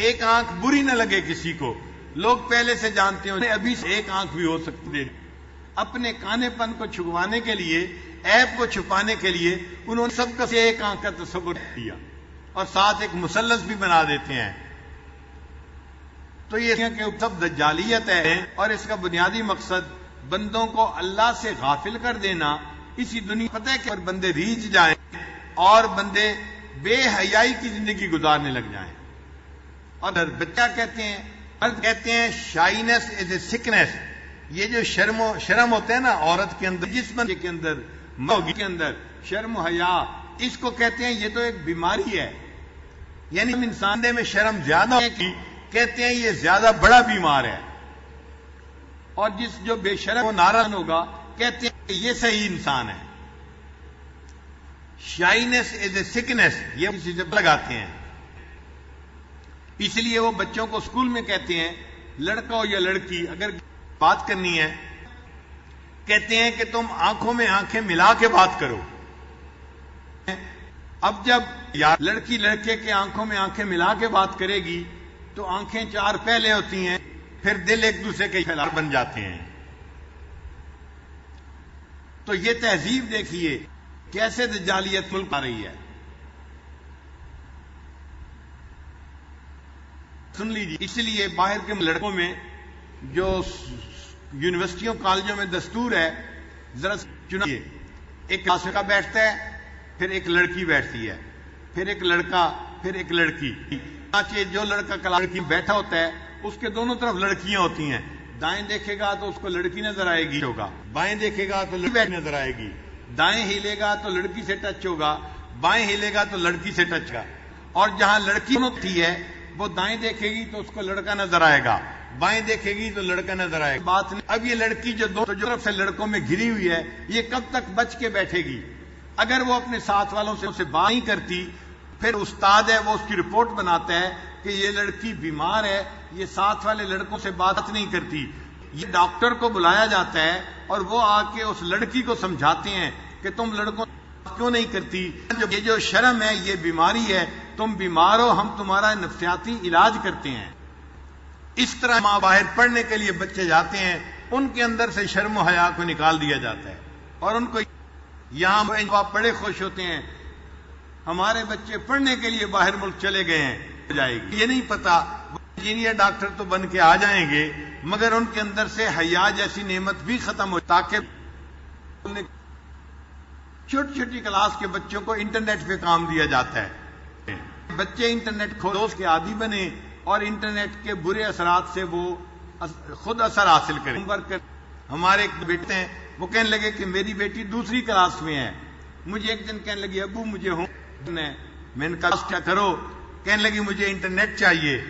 ایک آنکھ بری نہ لگے کسی کو، لوگ پہلے سے جانتے ہیں ابھی سے ایک آنکھ بھی ہو سکتی ہے. اپنے کانے پن کو چھپانے کے لیے، عیب کو چھپانے کے لیے انہوں نے سب کا سے ایک آنکھ کا تصور کیا اور ساتھ ایک مثلث بھی بنا دیتے ہیں. تو یہ کہ سب دجالیت ہے، اور اس کا بنیادی مقصد بندوں کو اللہ سے غافل کر دینا. اسی دنیا پتہ ہے کہ بندے ریچھ جائیں اور بندے بے حیائی کی زندگی گزارنے لگ جائیں. اور بچہ کہتے ہیں، مرد کہتے ہیں شائنس از اے سکنس. یہ جو شرم ہوتا ہے نا عورت کے اندر، جس بندے کے اندر کے اندر شرم و حیا، اس کو کہتے ہیں یہ تو ایک بیماری ہے. یعنی انسان میں شرم زیادہ کی کہتے ہیں یہ زیادہ بڑا بیمار ہے. اور جو بے شرم و ناراض ہوگا کہتے ہیں کہ یہ صحیح انسان ہے. شائنس از اے سکنس یہ کسی سے لگاتے ہیں. اس لیے وہ بچوں کو اسکول میں کہتے ہیں، لڑکا ہو یا لڑکی، اگر بات کرنی ہے کہتے ہیں کہ تم آنکھوں میں آنکھیں ملا کے بات کرو. اب جب لڑکی لڑکے کے آنکھوں میں آنکھیں ملا کے بات کرے گی تو آنکھیں چار پہلے ہوتی ہیں، پھر دل ایک دوسرے کے خلاف بن جاتے ہیں. تو یہ تہذیب دیکھیے کیسے دجالیت ملک آ رہی ہے. سن لیجیے، اس لیے باہر کے لڑکوں میں جو یونیورسٹیوں کالجوں میں دستور ہے، ذرا چنیے، ایک کلاس کا بیٹھتا ہے، پھر ایک لڑکی بیٹھتی ہے، پھر ایک لڑکا، پھر ایک لڑکی. جو لڑکا کلاس میں بیٹھا ہوتا ہے اس کے دونوں طرف لڑکیاں ہوتی ہیں. دائیں دیکھے گا تو اس کو لڑکی نظر آئے گی ہوگا، بائیں دیکھے گا تو لڑکی نظر آئے گی. دائیں ہلے گا تو لڑکی سے ٹچ ہوگا، بائیں ہلے گا تو لڑکی سے ٹچ ہوگا. اور جہاں لڑکی ہوتی ہے وہ دائیں دیکھے گی تو اس کو لڑکا نظر آئے گا، بائیں دیکھے گی تو لڑکا نظر آئے گا. بات نہیں. اب یہ لڑکی جو دو طرف سے لڑکوں میں گھری ہوئی ہے یہ کب تک بچ کے بیٹھے گی؟ اگر وہ اپنے ساتھ والوں سے بات نہیں کرتی، پھر استاد ہے وہ اس کی رپورٹ بناتا ہے کہ یہ لڑکی بیمار ہے، یہ ساتھ والے لڑکوں سے بات نہیں کرتی. یہ ڈاکٹر کو بلایا جاتا ہے اور وہ آ کے اس لڑکی کو سمجھاتے ہیں کہ تم لڑکوں کیوں نہیں کرتی، یہ جو شرم ہے یہ بیماری ہے، تم بیمار ہو، ہم تمہارا نفسیاتی علاج کرتے ہیں. اس طرح ماں باہر پڑھنے کے لیے بچے جاتے ہیں، ان کے اندر سے شرم و حیا کو نکال دیا جاتا ہے، اور ان کو یہاں بڑے خوش ہوتے ہیں ہمارے بچے پڑھنے کے لیے باہر ملک چلے گئے ہیں، جائے گی یہ نہیں پتا انجینئر ڈاکٹر تو بن کے آ جائیں گے، مگر ان کے اندر سے حیا جیسی نعمت بھی ختم ہو، تاکہ چھوٹی چھوٹی کلاس کے بچوں کو انٹرنیٹ پہ کام دیا جاتا ہے، بچے انٹرنیٹ کھوج کے عادی بنے اور انٹرنیٹ کے برے اثرات سے وہ خود اثر حاصل کریں۔ ہمارے ایک بیٹے ہیں، وہ کہنے لگے کہ میری بیٹی دوسری کلاس میں ہے، مجھے ایک دن کہنے لگی ابو مجھے میں نے کہا کیا کرو، کہنے لگی مجھے انٹرنیٹ چاہیے۔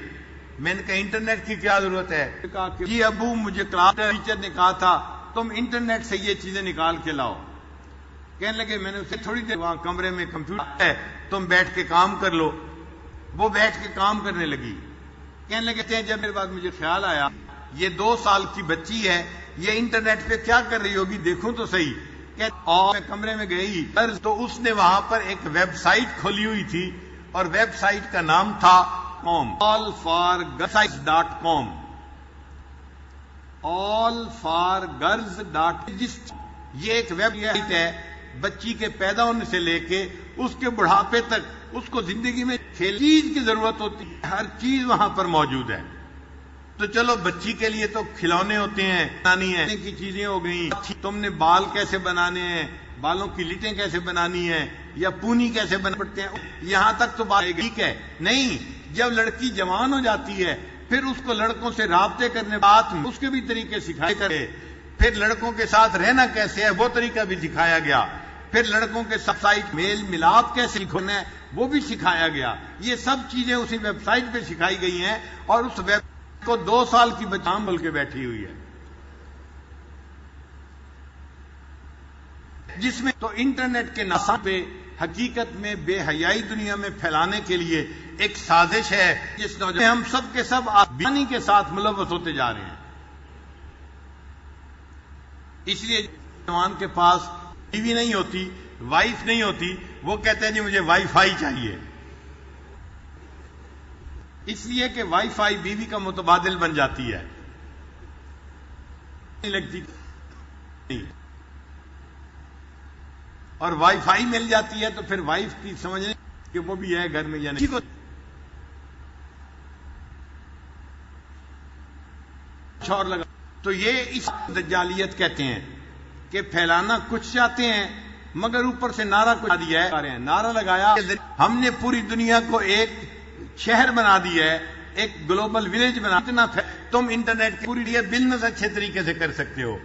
میں نے کہا انٹرنیٹ کی کیا ضرورت ہے؟ کہا کہ جی ابو مجھے کلاس ٹیچر نے کہا تھا تم انٹرنیٹ سے یہ چیزیں نکال کے لاؤ۔ کہنے لگے میں نے اسے تھوڑی دیر وہاں کمرے میں کمپیوٹر ہے تم بیٹھ کے کام کر لو، وہ بیٹھ کے کام کرنے لگی۔ کہنے لگے جب میرے بعد مجھے خیال آیا یہ 2 سال کی بچی ہے، یہ انٹرنیٹ پہ کیا کر رہی ہوگی دیکھوں تو صحیح۔ اور میں کمرے میں گئی تو اس نے وہاں پر ایک ویب سائٹ کھولی ہوئی تھی اور ویب سائٹ کا نام تھا allforgirls.com allforgirls.com یہ ایک ویب سائٹ ہے، بچی کے پیدا ہونے سے لے کے اس کے بڑھاپے تک اس کو زندگی میں چیز کی ضرورت ہوتی ہے، ہر چیز وہاں پر موجود ہے۔ تو چلو بچی کے لیے تو کھلونے ہوتے ہیں، بنانی ہے کی چیزیں ہو گئیں، تم نے بال کیسے بنانے ہیں، بالوں کی لٹیں کیسے بنانی ہیں یا پونی کیسے بنا پڑتے ہیں، یہاں تک تو بات ٹھیک ہے۔ نہیں، جب لڑکی جوان ہو جاتی ہے پھر اس کو لڑکوں سے رابطے کرنے بات اس کے بھی طریقے سکھائے کرے، پھر لڑکوں کے ساتھ رہنا کیسے ہے وہ طریقہ بھی سکھایا گیا، پھر لڑکوں کے ساتھ میل ملاپ کیسے لکھنا ہے وہ بھی سکھایا گیا۔ یہ سب چیزیں اسی ویب سائٹ پہ سکھائی گئی ہیں اور اس ویب کو 2 سال کی بچہ بول کے بیٹھی ہوئی ہے، جس میں تو انٹرنیٹ کے نسل پہ حقیقت میں بے حیائی دنیا میں پھیلانے کے لیے ایک سازش ہے جس میں ہم سب کے سب آسانی کے ساتھ ملوث ہوتے جا رہے ہیں۔ اس لیے جوان کے پاس ٹی وی نہیں ہوتی، وائف نہیں ہوتی، وہ کہتے ہیں جی مجھے وائی فائی چاہیے، اس لیے کہ وائی فائی بیوی کا متبادل بن جاتی ہے، نہیں لگتی اور وائی فائی مل جاتی ہے تو پھر وائف کی سمجھنے کہ وہ بھی ہے گھر میں یا نہیں۔ اور لگا تو یہ اس دجالیت کہتے ہیں کہ پھیلانا کچھ چاہتے ہیں مگر اوپر سے نعرہ کچھ دیا ہے، نعرہ لگایا ہم نے پوری دنیا کو ایک شہر بنا دیا ہے، ایک گلوبل ولیج بنا اتنا تم انٹرنیٹ کی پوری بزنس اچھے طریقے سے کر سکتے ہو۔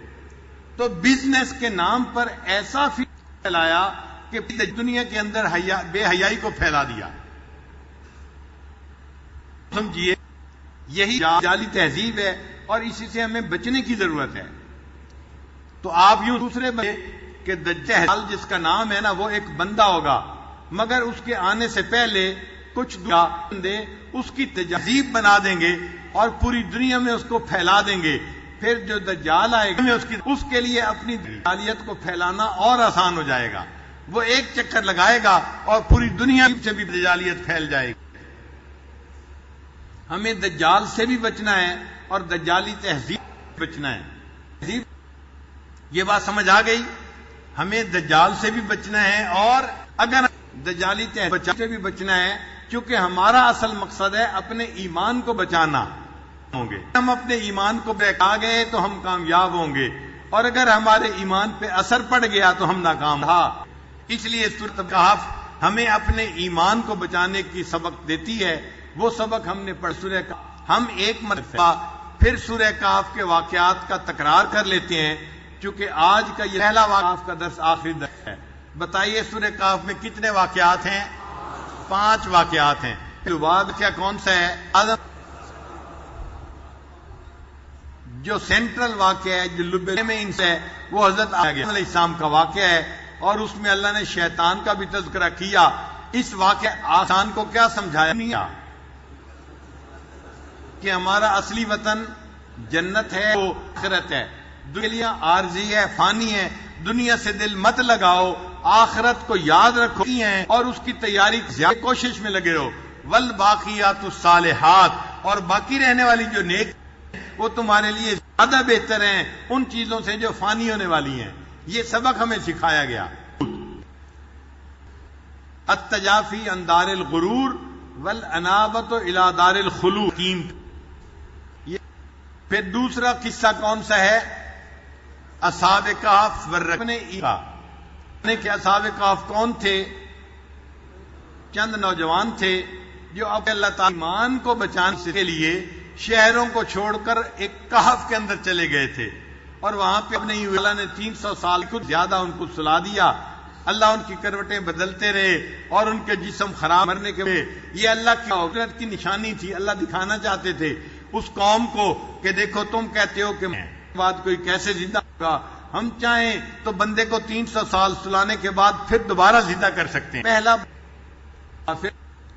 تو بزنس کے نام پر ایسا پھیلایا کہ دنیا کے اندر بے حیائی کو پھیلا دیا۔ سمجھیے یہی جعلی تہذیب ہے اور اسی سے ہمیں بچنے کی ضرورت ہے۔ تو آپ یوں دوسرے کہ دجال جس کا نام ہے نا وہ ایک بندہ ہوگا مگر اس کے آنے سے پہلے کچھ بندے اس کی تہذیب بنا دیں گے اور پوری دنیا میں اس کو پھیلا دیں گے، پھر جو دجال آئے گا اس کے لیے اپنی دجالیت کو پھیلانا اور آسان ہو جائے گا، وہ ایک چکر لگائے گا اور پوری دنیا سے بھی دجالیت پھیل جائے گی۔ ہمیں دجال سے بھی بچنا ہے اور دجالی تہذیب سے بچنا ہے۔ تہذیب یہ بات سمجھ آ گئی، ہمیں دجال سے بھی بچنا ہے اور اگر دجالی تہذیب سے بھی بچنا ہے کیونکہ ہمارا اصل مقصد ہے اپنے ایمان کو بچانا ہوں گے، ہم اپنے ایمان کو بچا گئے تو ہم کامیاب ہوں گے اور اگر ہمارے ایمان پہ اثر پڑ گیا تو ہم ناکام تھا۔ اس لیے سورۃ کہف ہمیں اپنے ایمان کو بچانے کی سبق دیتی ہے، وہ سبق ہم نے پڑھ سورہ کہف، ہم ایک مرتبہ پھر سورہ کہف کے واقعات کا تکرار کر لیتے ہیں چونکہ آج کا یہ پہلا کہف کا درس آخری درس ہے۔ بتائیے سورہ کہف میں کتنے واقعات ہیں؟ 5 واقعات ہیں۔ واقعہ کون سا ہے؟ آدم جو سینٹرل واقعہ ہے جو لبے میں ان سے ہے وہ حضرت آدم علیہ السلام کا واقعہ ہے اور اس میں اللہ نے شیطان کا بھی تذکرہ کیا۔ اس واقعہ آسان کو کیا سمجھایا نہیں کہ ہمارا اصلی وطن جنت ہے، وہ آخرت ہے، دنیا عارضی ہے، فانی ہے، دنیا سے دل مت لگاؤ، آخرت کو یاد رکھو اور اس کی تیاری زیادہ کوشش میں لگے رہو۔ والباقیات الصالحات، اور باقی رہنے والی جو نیک وہ تمہارے لیے زیادہ بہتر ہیں ان چیزوں سے جو فانی ہونے والی ہیں۔ یہ سبق ہمیں سکھایا گیا۔ التجافی عن دار الغرور والانابۃ الی دار الخلود. پھر دوسرا قصہ کون سا ہے؟ اصحاب کہف والرقیم. کہ اصحاب کہف کون تھے؟ چند نوجوان تھے جو اب اللہ تعالی ایمان کو بچانے کے لیے شہروں کو چھوڑ کر ایک کہف کے اندر چلے گئے تھے، اور وہاں پہ نہیں ہوئے. اللہ نے 300 سال کچھ زیادہ ان کو سلا دیا. اللہ ان کی کروٹیں بدلتے رہے اور ان کے جسم خراب مرنے کے بعد یہ اللہ کی قدرت کی نشانی تھی. اللہ دکھانا چاہتے تھے اس قوم کو کہ دیکھو تم کہتے ہو کہ بعد کوئی کیسے زندہ ہوگا، ہم چاہیں تو بندے کو 300 سال سلانے کے بعد پھر دوبارہ زندہ کر سکتے ہیں. پہلا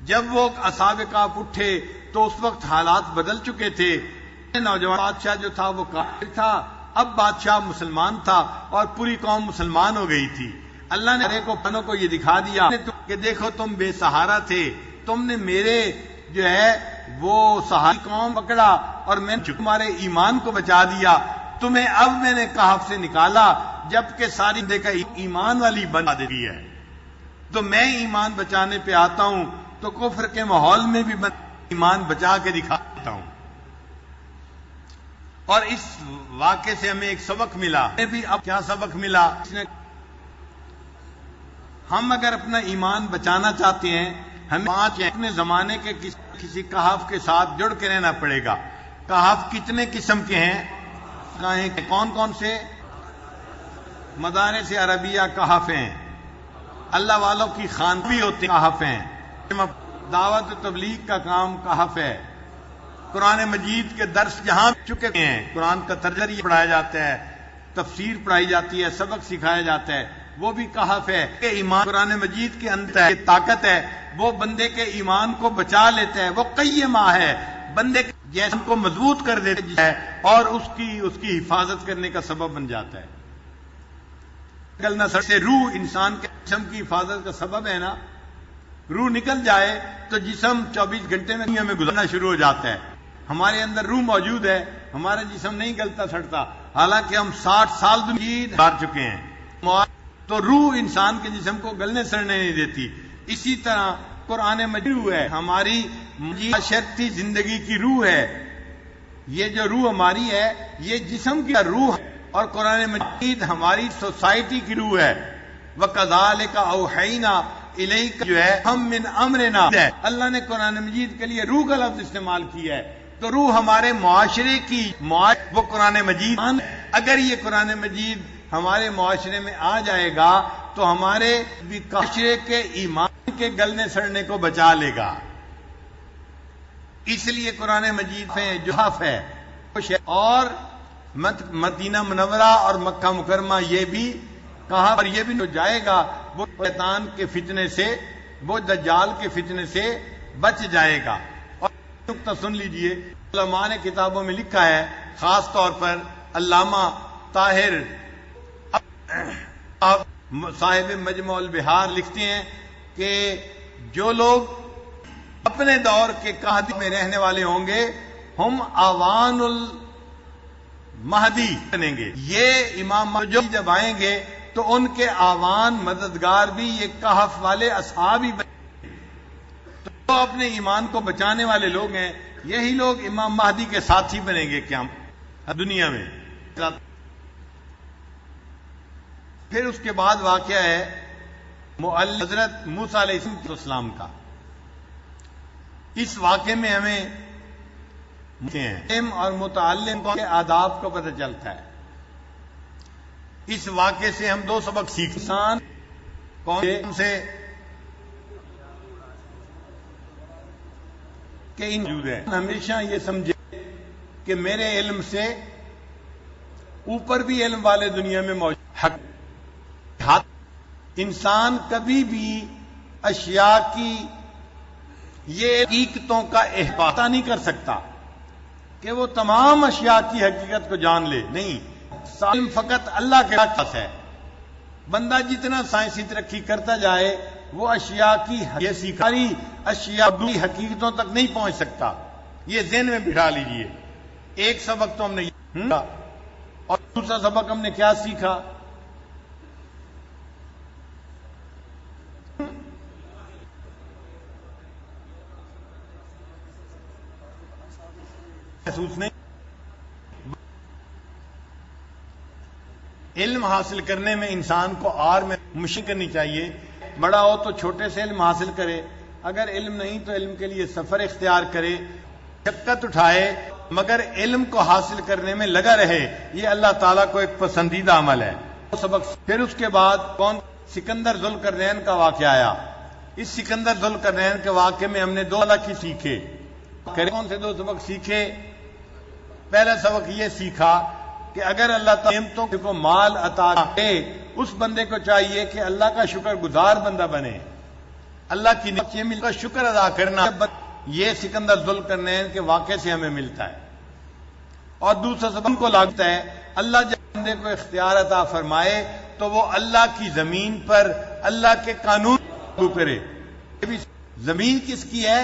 جب وہ اصحاب کہف اٹھے تو اس وقت حالات بدل چکے تھے. نوجوان بادشاہ جو تھا وہ کافر تھا، اب بادشاہ مسلمان تھا اور پوری قوم مسلمان ہو گئی تھی. اللہ نے پنوں کو یہ دکھا دیا کہ دیکھو تم بے سہارا تھے، تم نے میرے جو ہے وہ سہاری قوم پکڑا اور میں نے تمہارے ایمان کو بچا دیا. تمہیں اب میں نے کہف سے نکالا جبکہ ساری دیکھا ایمان والی بنا دی ہے، تو میں ایمان بچانے پہ آتا ہوں تو کفر کے ماحول میں بھی ایمان بچا کے دکھاتا ہوں. اور اس واقعے سے ہمیں ایک سبق ملا. ہمیں بھی اب کیا سبق ملا؟ ہم اگر اپنا ایمان بچانا چاہتے ہیں ہمیں اپنے زمانے کے کسی کہف کے ساتھ جڑ کے رہنا پڑے گا. کہف کتنے قسم کے ہیں؟ کون کون سے؟ مدارس عربیہ کہف ہیں، اللہ والوں کی خانقاہیں ہوتی کہف ہیں، دعوت و تبلیغ کا کام کہف ہے، قرآن مجید کے درس جہاں چکے ہیں، قرآن کا ترجمہ پڑھایا جاتا ہے، تفسیر پڑھائی جاتی ہے، سبق سکھایا جاتا ہے، وہ بھی کہف ہے. کہ ایمان قرآن مجید کے اندر طاقت ہے، وہ بندے کے ایمان کو بچا لیتا ہے. وہ قیمہ ہے، بندے کے جسم کو مضبوط کر دیتا ہے اور اس کی حفاظت کرنے کا سبب بن جاتا ہے. نکلنا سر سے روح انسان کے جسم کی حفاظت کا سبب ہے نا. روح نکل جائے تو جسم 24 گھنٹے میں دنیا میں گزرنا شروع ہو جاتا ہے. ہمارے اندر روح موجود ہے، ہمارا جسم نہیں گلتا سڑتا، حالانکہ ہم 60 سال دنیا گزار چکے ہیں. تو روح انسان کے جسم کو گلنے سڑنے نہیں دیتی. اسی طرح قرآن مجید ہے، ہماری معاشرتی زندگی کی روح ہے. یہ جو روح ہماری ہے یہ جسم کی روح ہے، اور قرآن مجید ہماری سوسائٹی کی روح ہے. وَكَذَلِكَ أَوْحَيْنَا إِلَيْكَ جو ہے ہم من امرنا، اللہ نے قرآن مجید کے لیے روح کا لفظ استعمال کیا ہے. تو روح ہمارے معاشرے کی وہ قرآن مجید. اگر یہ قرآن مجید ہمارے معاشرے میں آ جائے گا تو ہمارے معاشرے کے ایمان کے گلنے سڑنے کو بچا لے گا. اس لیے قرآن مجید میں جو حف ہے اور مدینہ منورہ اور مکہ مکرمہ یہ بھی کہا، اور یہ بھی جائے گا وہ شیطان کے فتنے سے، وہ دجال کے فتنے سے بچ جائے گا. اور نقطہ سن لیجئے، علماء نے کتابوں میں لکھا ہے، خاص طور پر علامہ طاہر صاحب مجموع البحار لکھتے ہیں کہ جو لوگ اپنے دور کے کہف میں رہنے والے ہوں گے ہم آوان المہدی بنیں گے. یہ امام مہدی جب آئیں گے تو ان کے آوان مددگار بھی یہ کہف والے اصحاب ہی بنیں گے. تو اپنے ایمان کو بچانے والے لوگ ہیں، یہی لوگ امام مہدی کے ساتھی بنیں گے کیا دنیا میں. پھر اس کے بعد واقعہ ہے حضرت موسیٰ علیہ السلام کا. اس واقعے میں ہمیں علم اور متعلم کے آداب کا پتہ چلتا ہے. اس واقعے سے ہم دو سبق سیکھتے ہیں. انسان کون سے کہ موجود ہے، ہمیشہ یہ سمجھے کہ میرے علم سے اوپر بھی علم والے دنیا میں موجود. انسان کبھی بھی اشیاء کی یہ حقیقتوں کا احاطہ نہیں کر سکتا کہ وہ تمام اشیاء کی حقیقت کو جان لے. نہیں، علم فقط اللہ کے پاس ہے. بندہ جتنا سائنسی ترقی کرتا جائے وہ اشیاء کی ساری اشیاء کی حقیقتوں تک نہیں پہنچ سکتا. یہ ذہن میں بٹھا لیجئے. ایک سبق تو ہم نے اور دوسرا سبق ہم نے کیا سیکھا؟ محسوس نہیں. علم حاصل کرنے میں انسان کو اور میں مشق کرنی چاہیے. بڑا ہو تو چھوٹے سے علم حاصل کرے، اگر علم نہیں تو علم کے لیے سفر اختیار کرے، مشقت اٹھائے، مگر علم کو حاصل کرنے میں لگا رہے. یہ اللہ تعالیٰ کو ایک پسندیدہ عمل ہے. سبق پھر اس کے بعد سکندر ذوالقرنین کا واقعہ آیا. اس سکندر ذوالقرنین کے واقعے میں ہم نے دو الگ ہی سیکھے. کون سے دو سبق سیکھے؟ پہلا سبق یہ سیکھا کہ اگر اللہ تعالیٰ نعمتوں کو مال عطا کرے، اس بندے کو چاہیے کہ اللہ کا شکر گزار بندہ بنے. اللہ کی نعمت کا شکر ادا کرنا یہ سکندر ذوالقرنین کے واقعے سے ہمیں ملتا ہے. اور دوسرا سبق کو لگتا ہے اللہ جب بندے کو اختیار عطا فرمائے تو وہ اللہ کی زمین پر اللہ کے قانون لاگو کرے. زمین کس کی ہے؟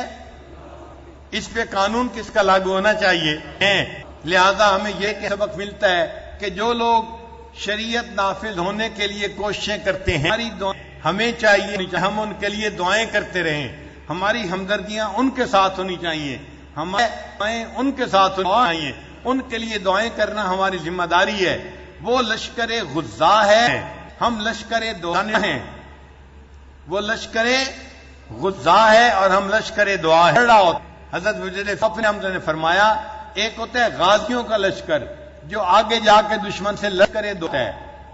اس پہ قانون کس کا لاگو ہونا چاہیے. لہذا ہمیں یہ سبق ملتا ہے کہ جو لوگ شریعت نافذ ہونے کے لیے کوششیں کرتے ہیں، ہمیں چاہیے ہم ان کے لیے دعائیں کرتے رہیں. ہماری ہمدردیاں ان کے ساتھ ہونی چاہیے، ہمارے دعائیں ان کے ساتھ ہونی چاہیے. ان کے لیے دعائیں کرنا ہماری ذمہ داری ہے. وہ لشکر غزہ ہے، ہم لشکر دعا ہیں. وہ لشکر غزہ ہے اور ہم لشکر دعا ہے. حضرت وزیر نے فرمایا ایک ہوتا ہے غازیوں کا لشکر جو آگے جا کے دشمن سے لشکر دعا ہے،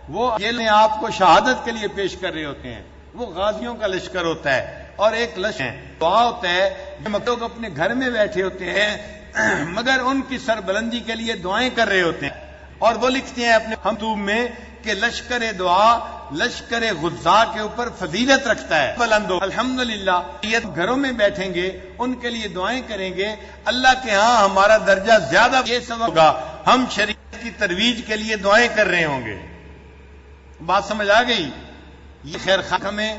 وہ یہ آپ کو شہادت کے لیے پیش کر رہے ہوتے ہیں، وہ غازیوں کا لشکر ہوتا ہے. اور ایک لشکر دعا ہوتا ہے جو لوگ اپنے گھر میں بیٹھے ہوتے ہیں مگر ان کی سربلندی کے لیے دعائیں کر رہے ہوتے ہیں. اور وہ لکھتے ہیں اپنے مکتوب میں کہ لشکر دعا لشکر غزہ کے اوپر فضیلت رکھتا ہے. الحمدللہ یہ گھروں میں بیٹھیں گے، ان کے لیے دعائیں کریں گے، اللہ کے ہاں ہمارا درجہ زیادہ یہ سبب ہوگا ہم شریعت کی ترویج کے لیے دعائیں کر رہے ہوں گے. بات سمجھ آ گئی؟ یہ خیر خواہ ہمیں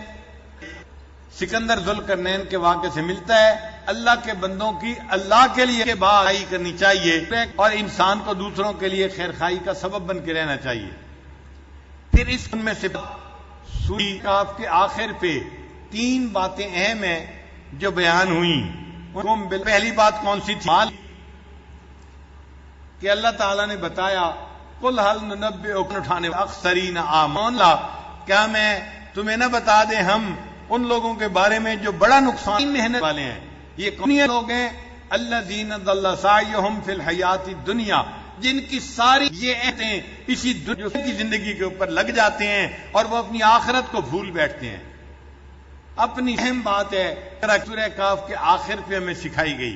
سکندر ذوالقرنین کے واقعے سے ملتا ہے. اللہ کے بندوں کی اللہ کے لیے بھائی کرنی چاہیے اور انسان کو دوسروں کے لیے خیر خواہی کا سبب بن کے رہنا چاہیے. پھر اس میں سے سورہ کاف کے آخر پہ 3 باتیں اہم ہیں جو بیان ہوئیں. پہلی بات کون سی تھی؟ مال، کہ اللہ تعالیٰ نے بتایا قل هل ننبئکم اٹھانے اخسرین اعمالا، کیا میں تمہیں نہ بتا دیں ہم ان لوگوں کے بارے میں جو بڑا نقصان محنت والے ہیں. یہ کون لوگ ہیں؟ الذین ضل سعیہم فی الحیات الدنیا، جن کی ساری یہ عہدیں اسی دنیا کی زندگی کے اوپر لگ جاتے ہیں اور وہ اپنی آخرت کو بھول بیٹھتے ہیں. اپنی اہم بات ہے سورہ کاف کے آخر پہ ہمیں سکھائی گئی.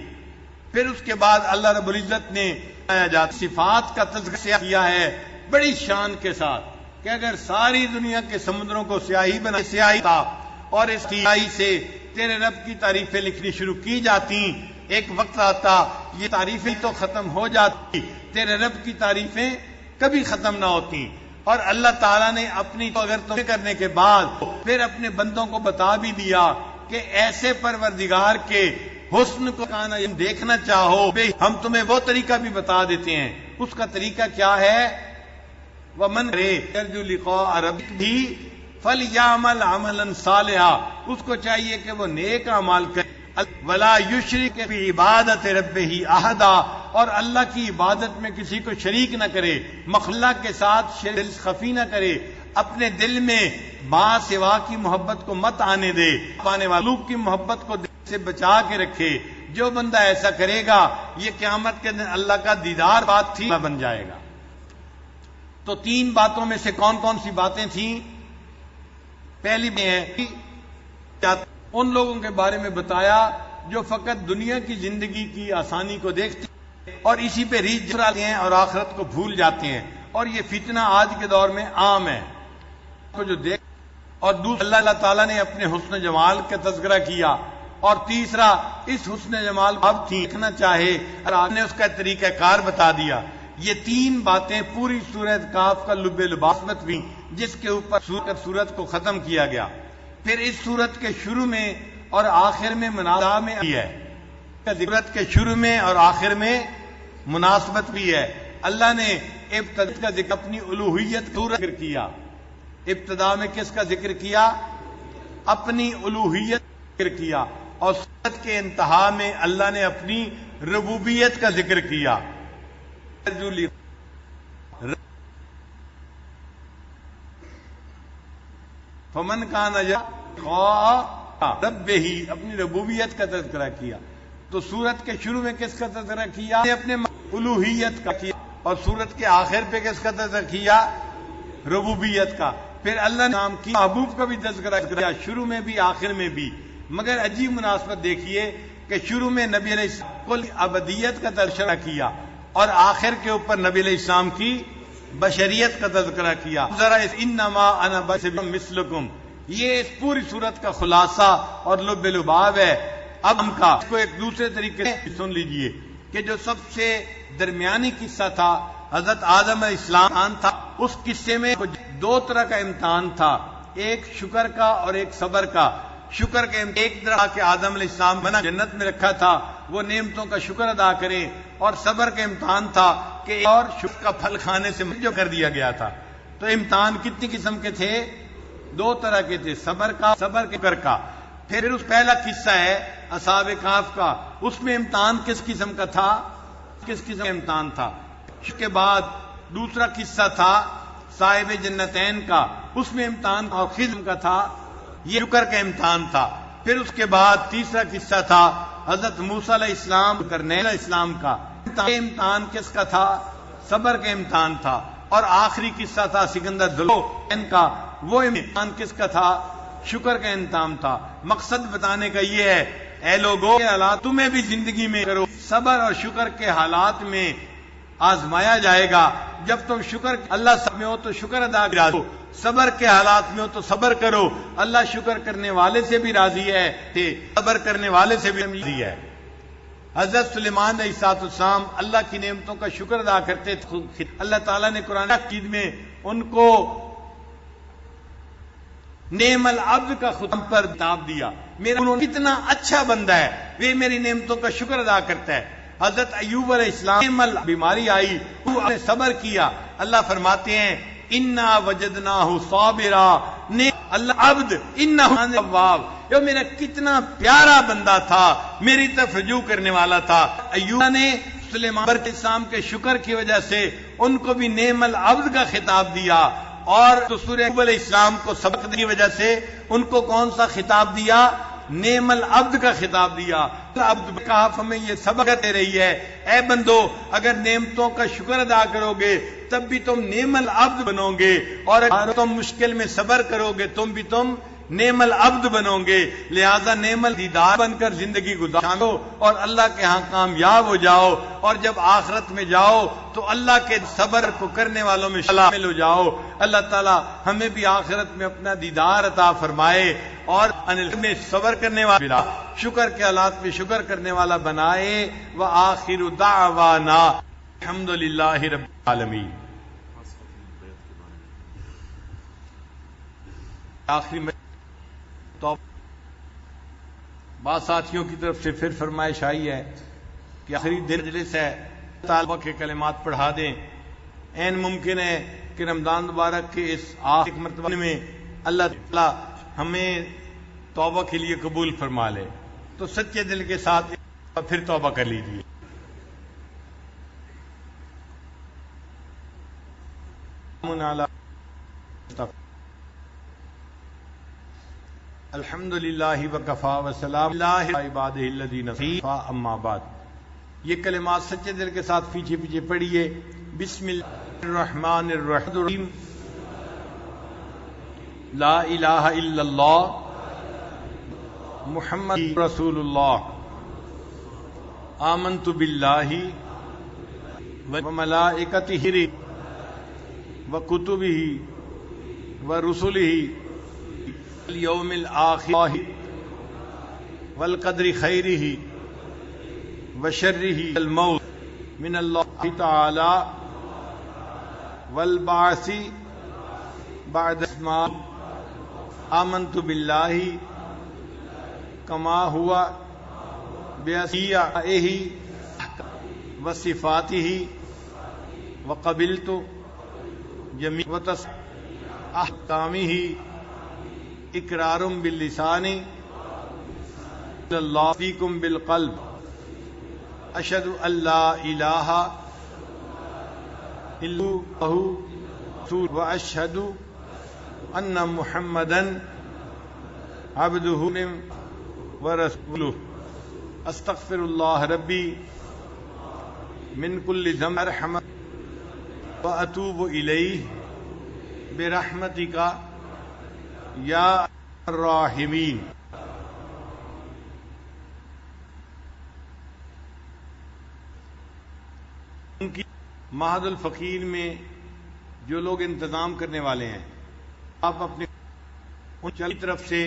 پھر اس کے بعد اللہ رب العزت نے صفات کا تذکرہ کیا ہے بڑی شان کے ساتھ کہ اگر ساری دنیا کے سمندروں کو سیاہی بنا سیاہی تھا اور اس سیاہی سے تیرے رب کی تعریفیں لکھنی شروع کی جاتی، ایک وقت آتا یہ تعریفیں تو ختم ہو جاتی، تیرے رب کی تعریفیں کبھی ختم نہ ہوتی. اور اللہ تعالیٰ نے اپنی اگر تمہیں کرنے کے بعد پھر اپنے بندوں کو بتا بھی دیا کہ ایسے پروردگار کے حسن کو دیکھنا چاہو ہم تمہیں وہ طریقہ بھی بتا دیتے ہیں. اس کا طریقہ کیا ہے؟ وَمَنْ يَرْجُو لِقَاءَ رَبِّهِ فَلْيَعْمَلْ عَمَلًا صَالِحًا، اس کو چاہیے کہ وہ نیک اعمال کرے. وَلَا يُشْرِكْ بِعِبَادَةِ رَبِّهِ أَحَدًا، اور اللہ کی عبادت میں کسی کو شریک نہ کرے، مخلوق کے ساتھ دل خفی نہ کرے، اپنے دل میں ما سوا کی محبت کو مت آنے دے، پانے والوں کی محبت کو دل سے بچا کے رکھے. جو بندہ ایسا کرے گا یہ قیامت کے دن اللہ کا دیدار بات تھی بن جائے گا. تو 3 باتوں میں سے کون کون سی باتیں تھیں؟ پہلی میں ہے ان لوگوں کے بارے میں بتایا جو فقط دنیا کی زندگی کی آسانی کو دیکھتے ہیں اور اسی پہ ریچھ جاتے ہیں اور آخرت کو بھول جاتے ہیں. اور یہ فتنہ آج کے دور میں عام ہے کو جو دیکھ. اور دوسرا اللہ تعالیٰ نے اپنے حسن جمال کا تذکرہ کیا. اور تیسرا اس حسن جمال اب دیکھنا چاہے اور آپ نے اس کا طریقہ کار بتا دیا. یہ 3 باتیں پوری سورۃ کاف کا لب لباس میں تھیں جس کے اوپر سورت کو ختم کیا گیا. پھر اس سورت کے شروع میں اور آخر میں مناسبت میں ہے. سورت کے شروع میں اور آخر میں مناسبت بھی ہے. اللہ نے ابتدا کا ذکر اپنی الوہیت کا ذکر کیا. ابتدا میں کس کا ذکر کیا؟ اپنی الوہیت کا ذکر کیا. اور سورت کے انتہا میں اللہ نے اپنی ربوبیت کا ذکر کیا. فمن کان رب ہی اپنی ربوبیت کا تذکرہ کیا. تو سورت کے شروع میں کس کا تذکرہ کیا؟ اپنے الوہیت کا کیا. اور سورت کے آخر پہ کس کا تذکرہ کیا؟ ربوبیت کا. پھر اللہ نے نام کی محبوب کا بھی تذکرہ کیا، شروع میں بھی آخر میں بھی. مگر عجیب مناسبت دیکھیے کہ شروع میں نبی علیہ السلام کو ابدیت کا تذکرہ کیا اور آخر کے اوپر نبی علیہ السلام کی بشریت کا تذکرہ کیا. ذرا انما انا بشر مثلکم، یہ اس پوری صورت کا خلاصہ اور لب لباب ہے. اب ہم کا اس کو ایک دوسرے طریقے سے سن لیجئے کہ جو سب سے درمیانی قصہ تھا حضرت آدم علیہ السلام تھا، اس قصے میں دو طرح کا امتحان تھا، ایک شکر کا اور ایک صبر کا. شکر کے ایک طرح کے آدم علیہ السلام بنا جنت میں رکھا تھا وہ نعمتوں کا شکر ادا کرے، اور صبر کا امتحان تھا کہ اور شکر کا پھل کھانے سے جو کر دیا گیا تھا. تو امتحان کتنی قسم کے تھے؟ دو طرح کے تھے، صبر کا، صبر کے شکر کا. پھر اس پہلا قصہ ہے اصحاب کہف کا، اس میں امتحان کس قسم کا تھا؟ کس قسم کا امتحان تھا؟ اس کے بعد دوسرا قصہ تھا صاحب جنتین کا، اس میں امتحان اور قسم کا تھا، یہ شکر کا امتحان تھا. پھر اس کے بعد تیسرا قصہ تھا حضرت موسیٰ علیہ السلام کرنے علیہ السلام کا. امتحان کس کا تھا؟ صبر کا امتحان تھا. اور آخری قصہ تھا سکندر ذوالقرنین کا، وہ امتحان کس کا تھا؟ شکر کا امتحان تھا. مقصد بتانے کا یہ ہے اے لوگوں کے حالات تمہیں بھی زندگی میں کرو، صبر اور شکر کے حالات میں آزمایا جائے گا. جب تم شکر اللہ سب میں ہو تو شکر ادا کرو، صبر کے حالات میں ہو تو صبر کرو. اللہ شکر کرنے والے سے بھی راضی ہے، صبر کرنے والے سے بھی راضی ہے. حضرت سلیمان علیہ السلام اللہ کی نعمتوں کا شکر ادا کرتے تھے. اللہ تعالیٰ نے قرآن حکیم میں ان کو نعم العبد کا خطاب پر خطاب دیا، میرا کتنا اچھا بندہ ہے، وہ میری نعمتوں کا شکر ادا کرتا ہے. حضرت ایوب علیہ السلام بیماری آئی، وہ نے صبر کیا. اللہ فرماتے ہیں انا وجدناہ صابرا، اللہ عبد انہ اواب، یہ میرا کتنا پیارا بندہ تھا، میری طرف رجوع کرنے والا تھا. ایوب نے سلیمان علیہ السلام کے شکر کی وجہ سے ان کو بھی نعم العبد کا خطاب دیا، اور سورہ ایوب علیہ السلام کو سبق کی وجہ سے ان کو کون سا خطاب دیا؟ نعم العبد کا خطاب دیا. عبد کہف ہمیں یہ سبق دے رہی ہے، اے بندو اگر نعمتوں کا شکر ادا کرو گے تب بھی تم نعم العبد بنو گے، اور اگر تم مشکل میں صبر کرو گے تم نعم العبد بنو گے. لہذا نعم الدیدار بن کر زندگی گزارو اور اللہ کے ہاں کامیاب ہو جاؤ، اور جب آخرت میں جاؤ تو اللہ کے صبر کو کرنے والوں میں شامل ہو جاؤ. اللہ تعالی ہمیں بھی آخرت میں اپنا دیدار عطا فرمائے اور میں صبر کرنے والا، شکر کے حالات میں شکر کرنے والا بنائے. وآخر دعوانا الحمدللہ رب العالمین. آخری میں تو بعض ساتھیوں کی طرف سے پھر فرمائش آئی ہے کہ آخری دن مجلس ہے، طالبہ کے کلمات پڑھا دیں. این ممکن ہے کہ رمضان مبارک کے اس آخری مرتبہ میں اللہ تعالی ہمیں توبہ کے لیے قبول فرما لے، تو سچے دل کے ساتھ پھر توبہ کر لیجیے. الحمدللہ وکفا وسلام علی عبادہ الذین اصطفی اما بعد. یہ کلمات سچے دل کے ساتھ پیچھے پیچھے پڑھیے. بسم اللہ الرحمن الرحیم. لا الہ الا اللہ محمد رسول اللہ. آمنت باللہ وملائکتہ وکتبہ ورسلہ اليوم الآخر والقدر خیرہ وشرہ الموت من اللہ تعالی والبعث بعد الموت. آمنت باللہ کما ہوا بأسمائہ وصفاتہ وقبلت جمیع احکامہ اقرار باللسان اللہ فیکم بالقلب اشہدو اللہ الہ الا اللہ و اشہدو ان محمدن عبدہ ورسولہ استغفر اللہ ربی من کل ذنب رحمت واتوب الیہ برحمتک یا الراحمین۔ ان کی معہد الفقیر میں جو لوگ انتظام کرنے والے ہیں، آپ اپنے ان کی طرف سے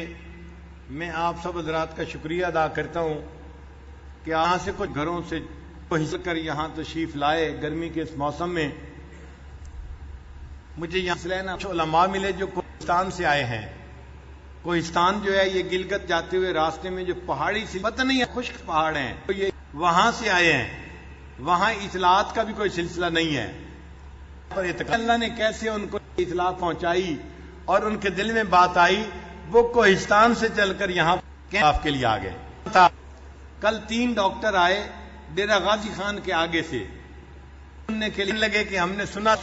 میں آپ سب حضرات کا شکریہ ادا کرتا ہوں کہ یہاں سے کچھ گھروں سے حصہ کر یہاں تشریف لائے گرمی کے اس موسم میں۔ مجھے یہاں سے لینا علماء ملے جو کوہستان سے آئے ہیں۔ کوہستان جو ہے یہ گلگت جاتے ہوئے راستے میں جو پہاڑی سے پتہ نہیں ہے خشک پہاڑ ہیں، تو یہ وہاں سے آئے ہیں، وہاں اطلاعات کا بھی کوئی سلسلہ نہیں ہے، پر اللہ نے کیسے ان کو اطلاع پہنچائی اور ان کے دل میں بات آئی، وہ کوہستان سے چل کر یہاں کیمپ کے لیے آ گئے۔ کل 3 ڈاکٹر آئے ڈیرہ غازی خان کے آگے سے، سننے کے لیے لگے کہ ہم نے سنا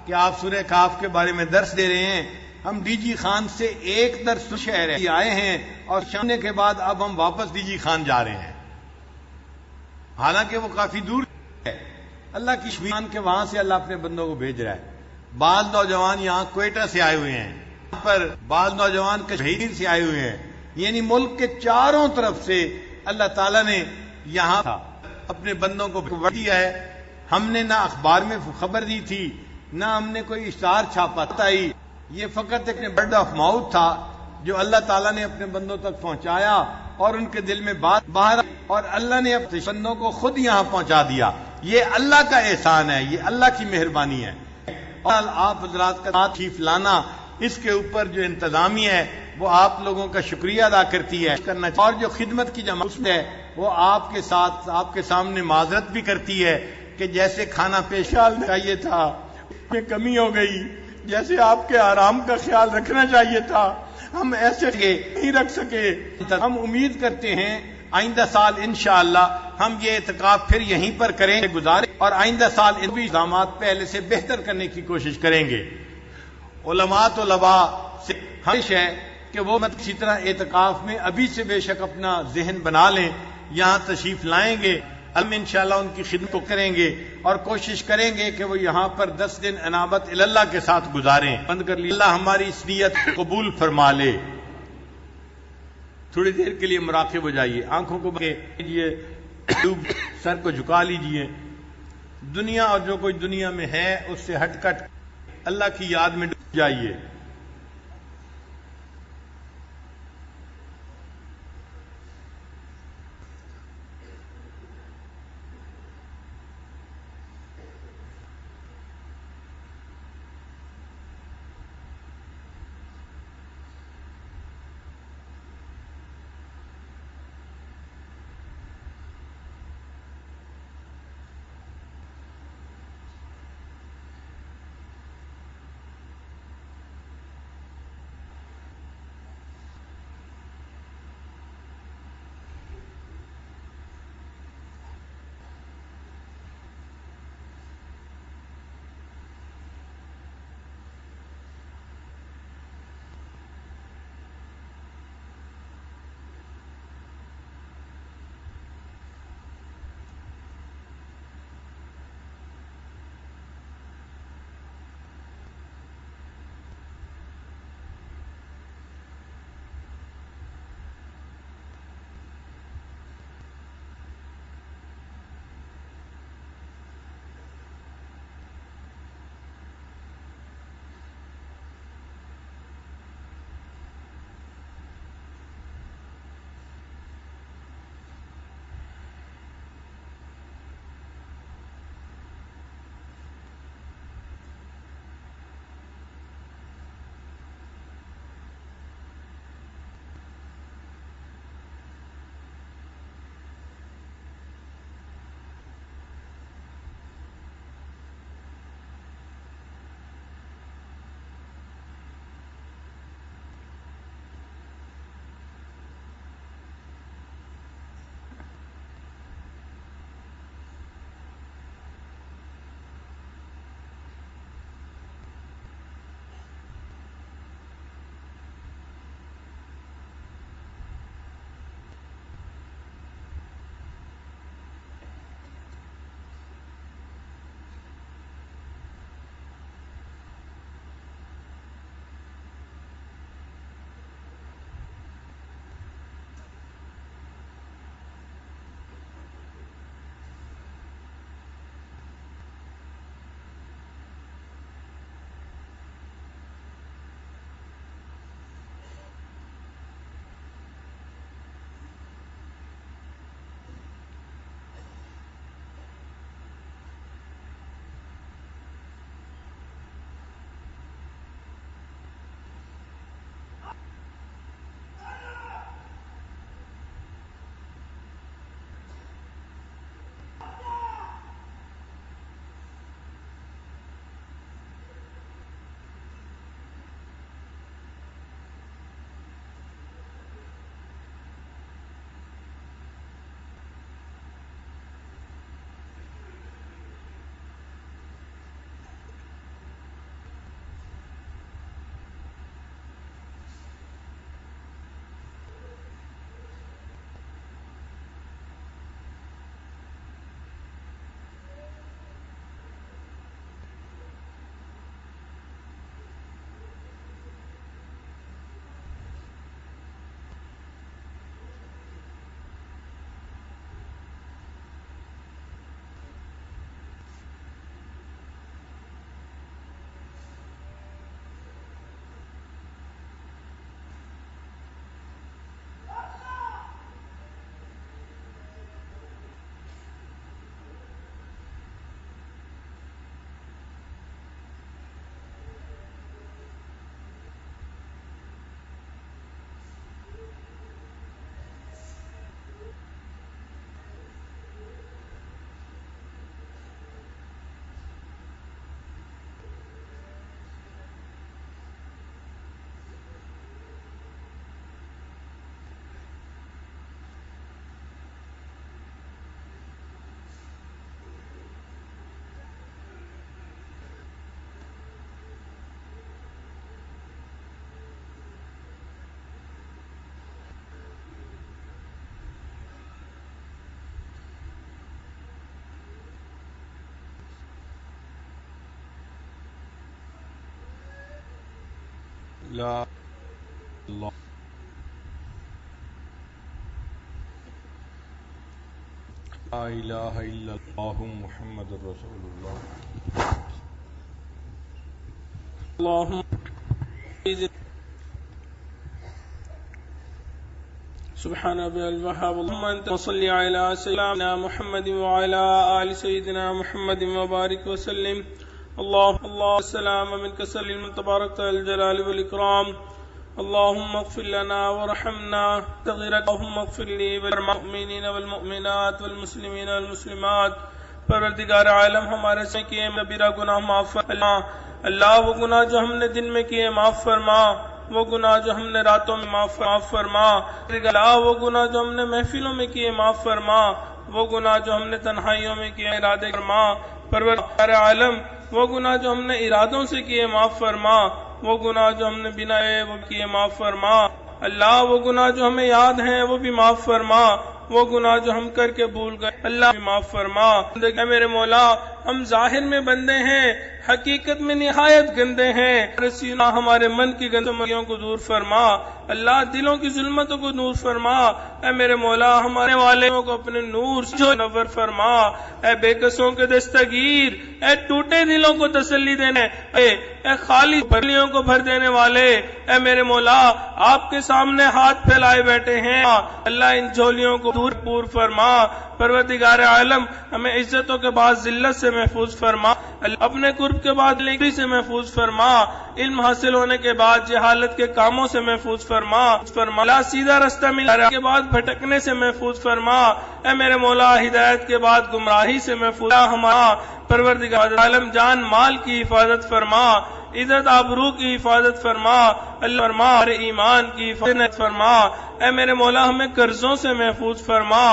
کہ آپ سورہ کہف کے بارے میں درس دے رہے ہیں، ہم ڈی جی خان سے ایک درس شہر آئے ہیں اور سننے کے بعد اب ہم واپس ڈی جی خان جا رہے ہیں، حالانکہ وہ کافی دور ہے۔ اللہ کی شان کے وہاں سے اللہ اپنے بندوں کو بھیج رہا ہے۔ بعض نوجوان یہاں کوئٹہ سے آئے ہوئے ہیں، پر بعض نوجوان کشمیر سے آئے ہوئے ہیں، یعنی ملک کے چاروں طرف سے اللہ تعالیٰ نے یہاں اپنے بندوں کو دیا ہے۔ ہم نے نہ اخبار میں خبر دی تھی، نہ ہم نے کوئی اشتہار چھاپا تھا، یہ فقط ایک برڈ آف ماؤتھ تھا جو اللہ تعالیٰ نے اپنے بندوں تک پہنچایا اور ان کے دل میں بات باہر، اور اللہ نے اپنے بندوں کو خود یہاں پہنچا دیا۔ یہ اللہ کا احسان ہے، یہ اللہ کی مہربانی ہے۔ اور آپ حضرات کا تشریف لانا، اس کے اوپر جو انتظامیہ ہے وہ آپ لوگوں کا شکریہ ادا کرتی ہے، اور جو خدمت کی جماعت ہے وہ آپ کے ساتھ آپ کے سامنے معذرت بھی کرتی ہے کہ جیسے کھانا پیش چاہیے تھا اس میں کمی ہو گئی، جیسے آپ کے آرام کا خیال رکھنا چاہیے تھا ہم ایسے نہیں رکھ سکے۔ ہم امید کرتے ہیں آئندہ سال انشاءاللہ ہم یہ اعتکاف پھر یہیں پر کریں گزاریں، اور آئندہ سال ان بھی اقدامات پہلے سے بہتر کرنے کی کوشش کریں گے۔ علماء طلباء سے خواہش ہے کہ وہ اسی طرح اعتکاف میں ابھی سے بے شک اپنا ذہن بنا لیں، یہاں تشریف لائیں گے، ہم انشاءاللہ ان کی خدمت کو کریں گے اور کوشش کریں گے کہ وہ یہاں پر 10 دن انابت اللہ کے ساتھ گزاریں۔ بند کر لیجیے، اللہ ہماری اس نیت قبول فرما لے۔ تھوڑی دیر کے لیے مراقب ہو جائیے، آنکھوں کو بند کیجیے، سر کو جھکا لیجیے، دنیا اور جو کوئی دنیا میں ہے اس سے ہٹ کٹ اللہ کی یاد میں ڈوب جائیے۔ لا اللہ لا الہ الا اللہ محمد رسول اللہ اللهم سبحان ربي الوهاب اللهم انت صل على سيدنا محمد وعلى آل سيدنا محمد وبارك وسلم الله السلام منك سلم تبارك الجلال والإكرام اللهم اغفر لنا ورحمنا تغفرك اللهم اغفر لي والمؤمنين والمؤمنات والمسلمين والمسلمات پروردگار عالم ہمارے سے کیے کبیرہ گناہ معاف فرما اللہ وہ گناہ جو ہم نے دن میں کیے معاف فرما وہ گناہ جو ہم نے راتوں میں معاف فرما اللہ وہ گناہ جو ہم نے محفلوں میں کیے معاف فرما وہ گناہ جو ہم نے تنہائیوں میں کیے ارادے فرما پروردگار عالم وہ گناہ جو ہم نے ارادوں سے کیے معاف فرما وہ گناہ جو ہم نے بنا وہ کیے معاف فرما اللہ وہ گناہ جو ہمیں یاد ہیں وہ بھی معاف فرما وہ گناہ جو ہم کر کے بھول گئے اللہ بھی معاف فرما اے میرے مولا ہم ظاہر میں بندے ہیں حقیقت میں نہایت گندے ہیں سینہ ہمارے من کی گندگیوں کو دور فرما اللہ دلوں کی ظلمتوں کو دور فرما اے میرے مولا ہمارے والوں کو اپنے نور سے نور فرما اے بے کسوں کے دستگیر اے ٹوٹے دلوں کو تسلی دینے اے خالی بھرلیوں کو بھر دینے والے اے میرے مولا آپ کے سامنے ہاتھ پھیلائے بیٹھے ہیں اللہ ان جھولیوں کو دور پور فرما پروردگار عالم ہمیں عزتوں کے بعد ذلت سے محفوظ فرما اپنے قرب کے بعد لیکری سے محفوظ فرما علم حاصل ہونے کے بعد جہالت کے کاموں سے محفوظ فرما اللہ سیدھا رستہ ملنے کے بعد بھٹکنے سے محفوظ فرما اے میرے مولا ہدایت کے بعد گمراہی سے محفوظ ہمارا پروردگار عالم جان مال کی حفاظت فرما عزت آبرو کی حفاظت فرما اللہ فرما ہمارے ایمان کی حفاظت فرما اے میرے مولا ہمیں قرضوں سے محفوظ فرما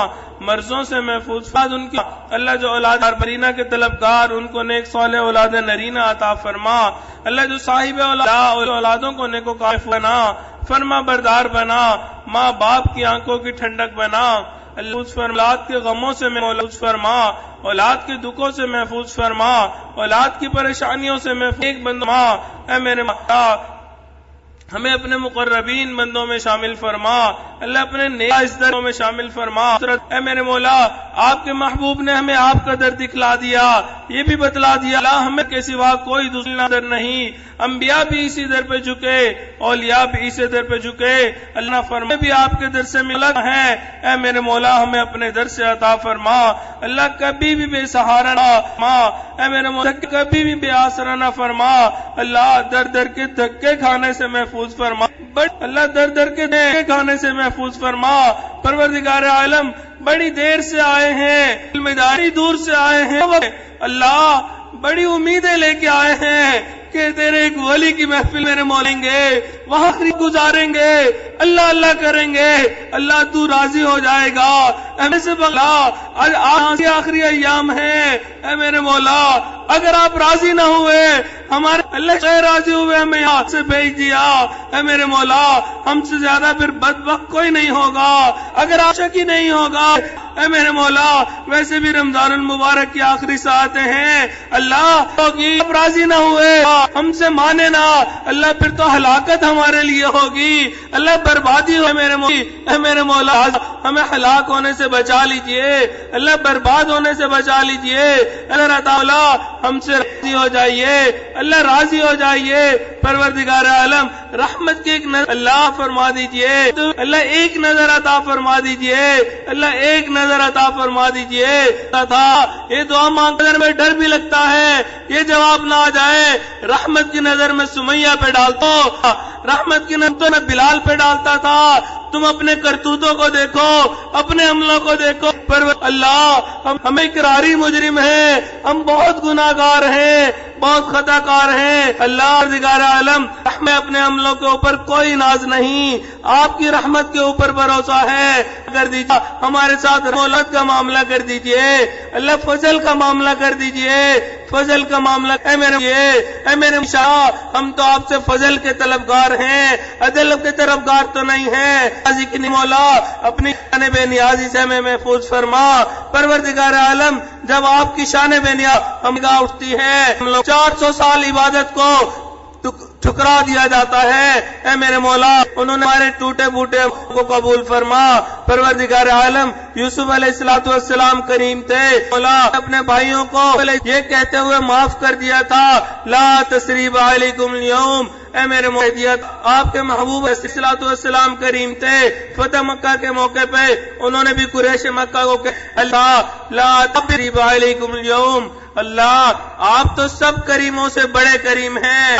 مرضوں سے محفوظ فرما ان کی اللہ جو اولاد برینہ کے طلبگار ان کو نیک صالح اولاد نرینہ عطا فرما اللہ جو صاحب اولادوں کو نیکوکار بنا فرما بردار بنا ماں باپ کی آنکھوں کی ٹھنڈک بنا اللہ اولاد کے غموں سے محفوظ فرما اولاد کے دکھوں سے محفوظ فرما اولاد کی پریشانیوں سے محفوظ ایک بندہ اے میرے مولا ہمیں اپنے مقربین بندوں میں شامل فرما اللہ اپنے نیک عزتوں میں شامل فرما اے میرے مولا آپ کے محبوب نے ہمیں آپ کا در دکھلا دیا یہ بھی بتلا دیا اللہ ہمیں کے سوا کوئی دوسرا در نہیں انبیاء بھی اسی در پہ جھکے اولیاء بھی اسی در پہ جھکے اللہ فرما بھی آپ کے در سے ملا ہے اے میرے مولا ہمیں اپنے در سے عطا فرما اللہ کبھی بھی بے سہارا نہ فرما اے میرے مولا کبھی بھی بے آسرا نہ فرما اللہ در در کے دھکے کھانے سے محفوظ فرما اللہ در در کے دھکے کھانے سے محفوظ فرما پروردگار عالم بڑی دیر سے آئے ہیں بڑی دور سے آئے ہیں اللہ بڑی امیدیں لے کے آئے ہیں کہ تیرے ایک ولی کی محفل میرے مولیں گے وہاں گزاریں گے اللہ اللہ کریں گے اللہ تو راضی ہو جائے گا اے سے آج آخری ایام ہیں اے میرے مولا اگر آپ راضی نہ ہوئے ہمارے اللہ سے راضی ہوئے ہمیں یہاں سے بھیج دیا اے میرے مولا ہم سے زیادہ پھر بدبخت کوئی نہیں ہوگا اگر آپ شکی نہیں ہوگا اے میرے مولا ویسے بھی رمضان المبارک کی آخری ساعتیں ہیں اللہ آپ راضی نہ ہوئے ہم سے مانے نہ اللہ پھر تو ہلاکت ہمارے لیے ہوگی اللہ بربادی ہو میرے مولا ہمیں ہلاک ہونے سے بچا لیجئے اللہ برباد ہونے سے بچا لیجئے اللہ تعالی ہم سے راضی ہو جائیے اللہ راضی ہو جائیے پروردگار عالم رحمت کی ایک نظر اللہ فرما دیجئے اللہ ایک نظر عطا فرما دیجئے اللہ ایک نظر عطا فرما دیجئے یہ دعا مانگنے میں ڈر بھی لگتا ہے یہ جواب نہ آ جائے رحمت کی نظر میں سمیہ پہ ڈالتا رحمت کی نظر میں بلال پہ ڈالتا تھا تم اپنے کرتوتوں کو دیکھو اپنے عملوں کو دیکھو پر اللہ ہم اقراری مجرم ہیں ہم بہت گناہگار ہیں بہت خطا کار ہیں اللہ پروردگار عالم ہمیں اپنے عملوں کے اوپر کوئی ناز نہیں آپ کی رحمت کے اوپر بھروسہ ہے کر دیجیے ہمارے ساتھ مولت کا معاملہ کر دیجیے اللہ فضل کا معاملہ کر دیجیے فضل کا معاملہ اے میرے شاہ ہم تو آپ سے فضل کے طلبگار ہیں عدل کے طلبگار تو نہیں ہیں قاضی کی مولا اپنی شان بے نیازی سے ہمیں محفوظ فرما پروردگار عالم جب آپ کی شان بے نیاز ہم گاہ اٹھتی ہے ہم لوگ 400 سال عبادت کو ٹھکرا دیا جاتا ہے۔ اے میرے مولا انہوں نے ہمارے ٹوٹے بوٹے کو قبول فرما۔ پروردگار عالم یوسف علیہ السلام کریم تھے، مولا اپنے بھائیوں کو یہ کہتے ہوئے معاف کر دیا تھا لا تثریب علیکم اليوم، اے میرے مولا آپ کے محبوب علیہ السلام کریم تھے، فتح مکہ کے موقع پہ انہوں نے بھی قریش مکہ کو اللہ لا تثریب علیکم اليوم، اللہ آپ تو سب کریموں سے بڑے کریم ہیں،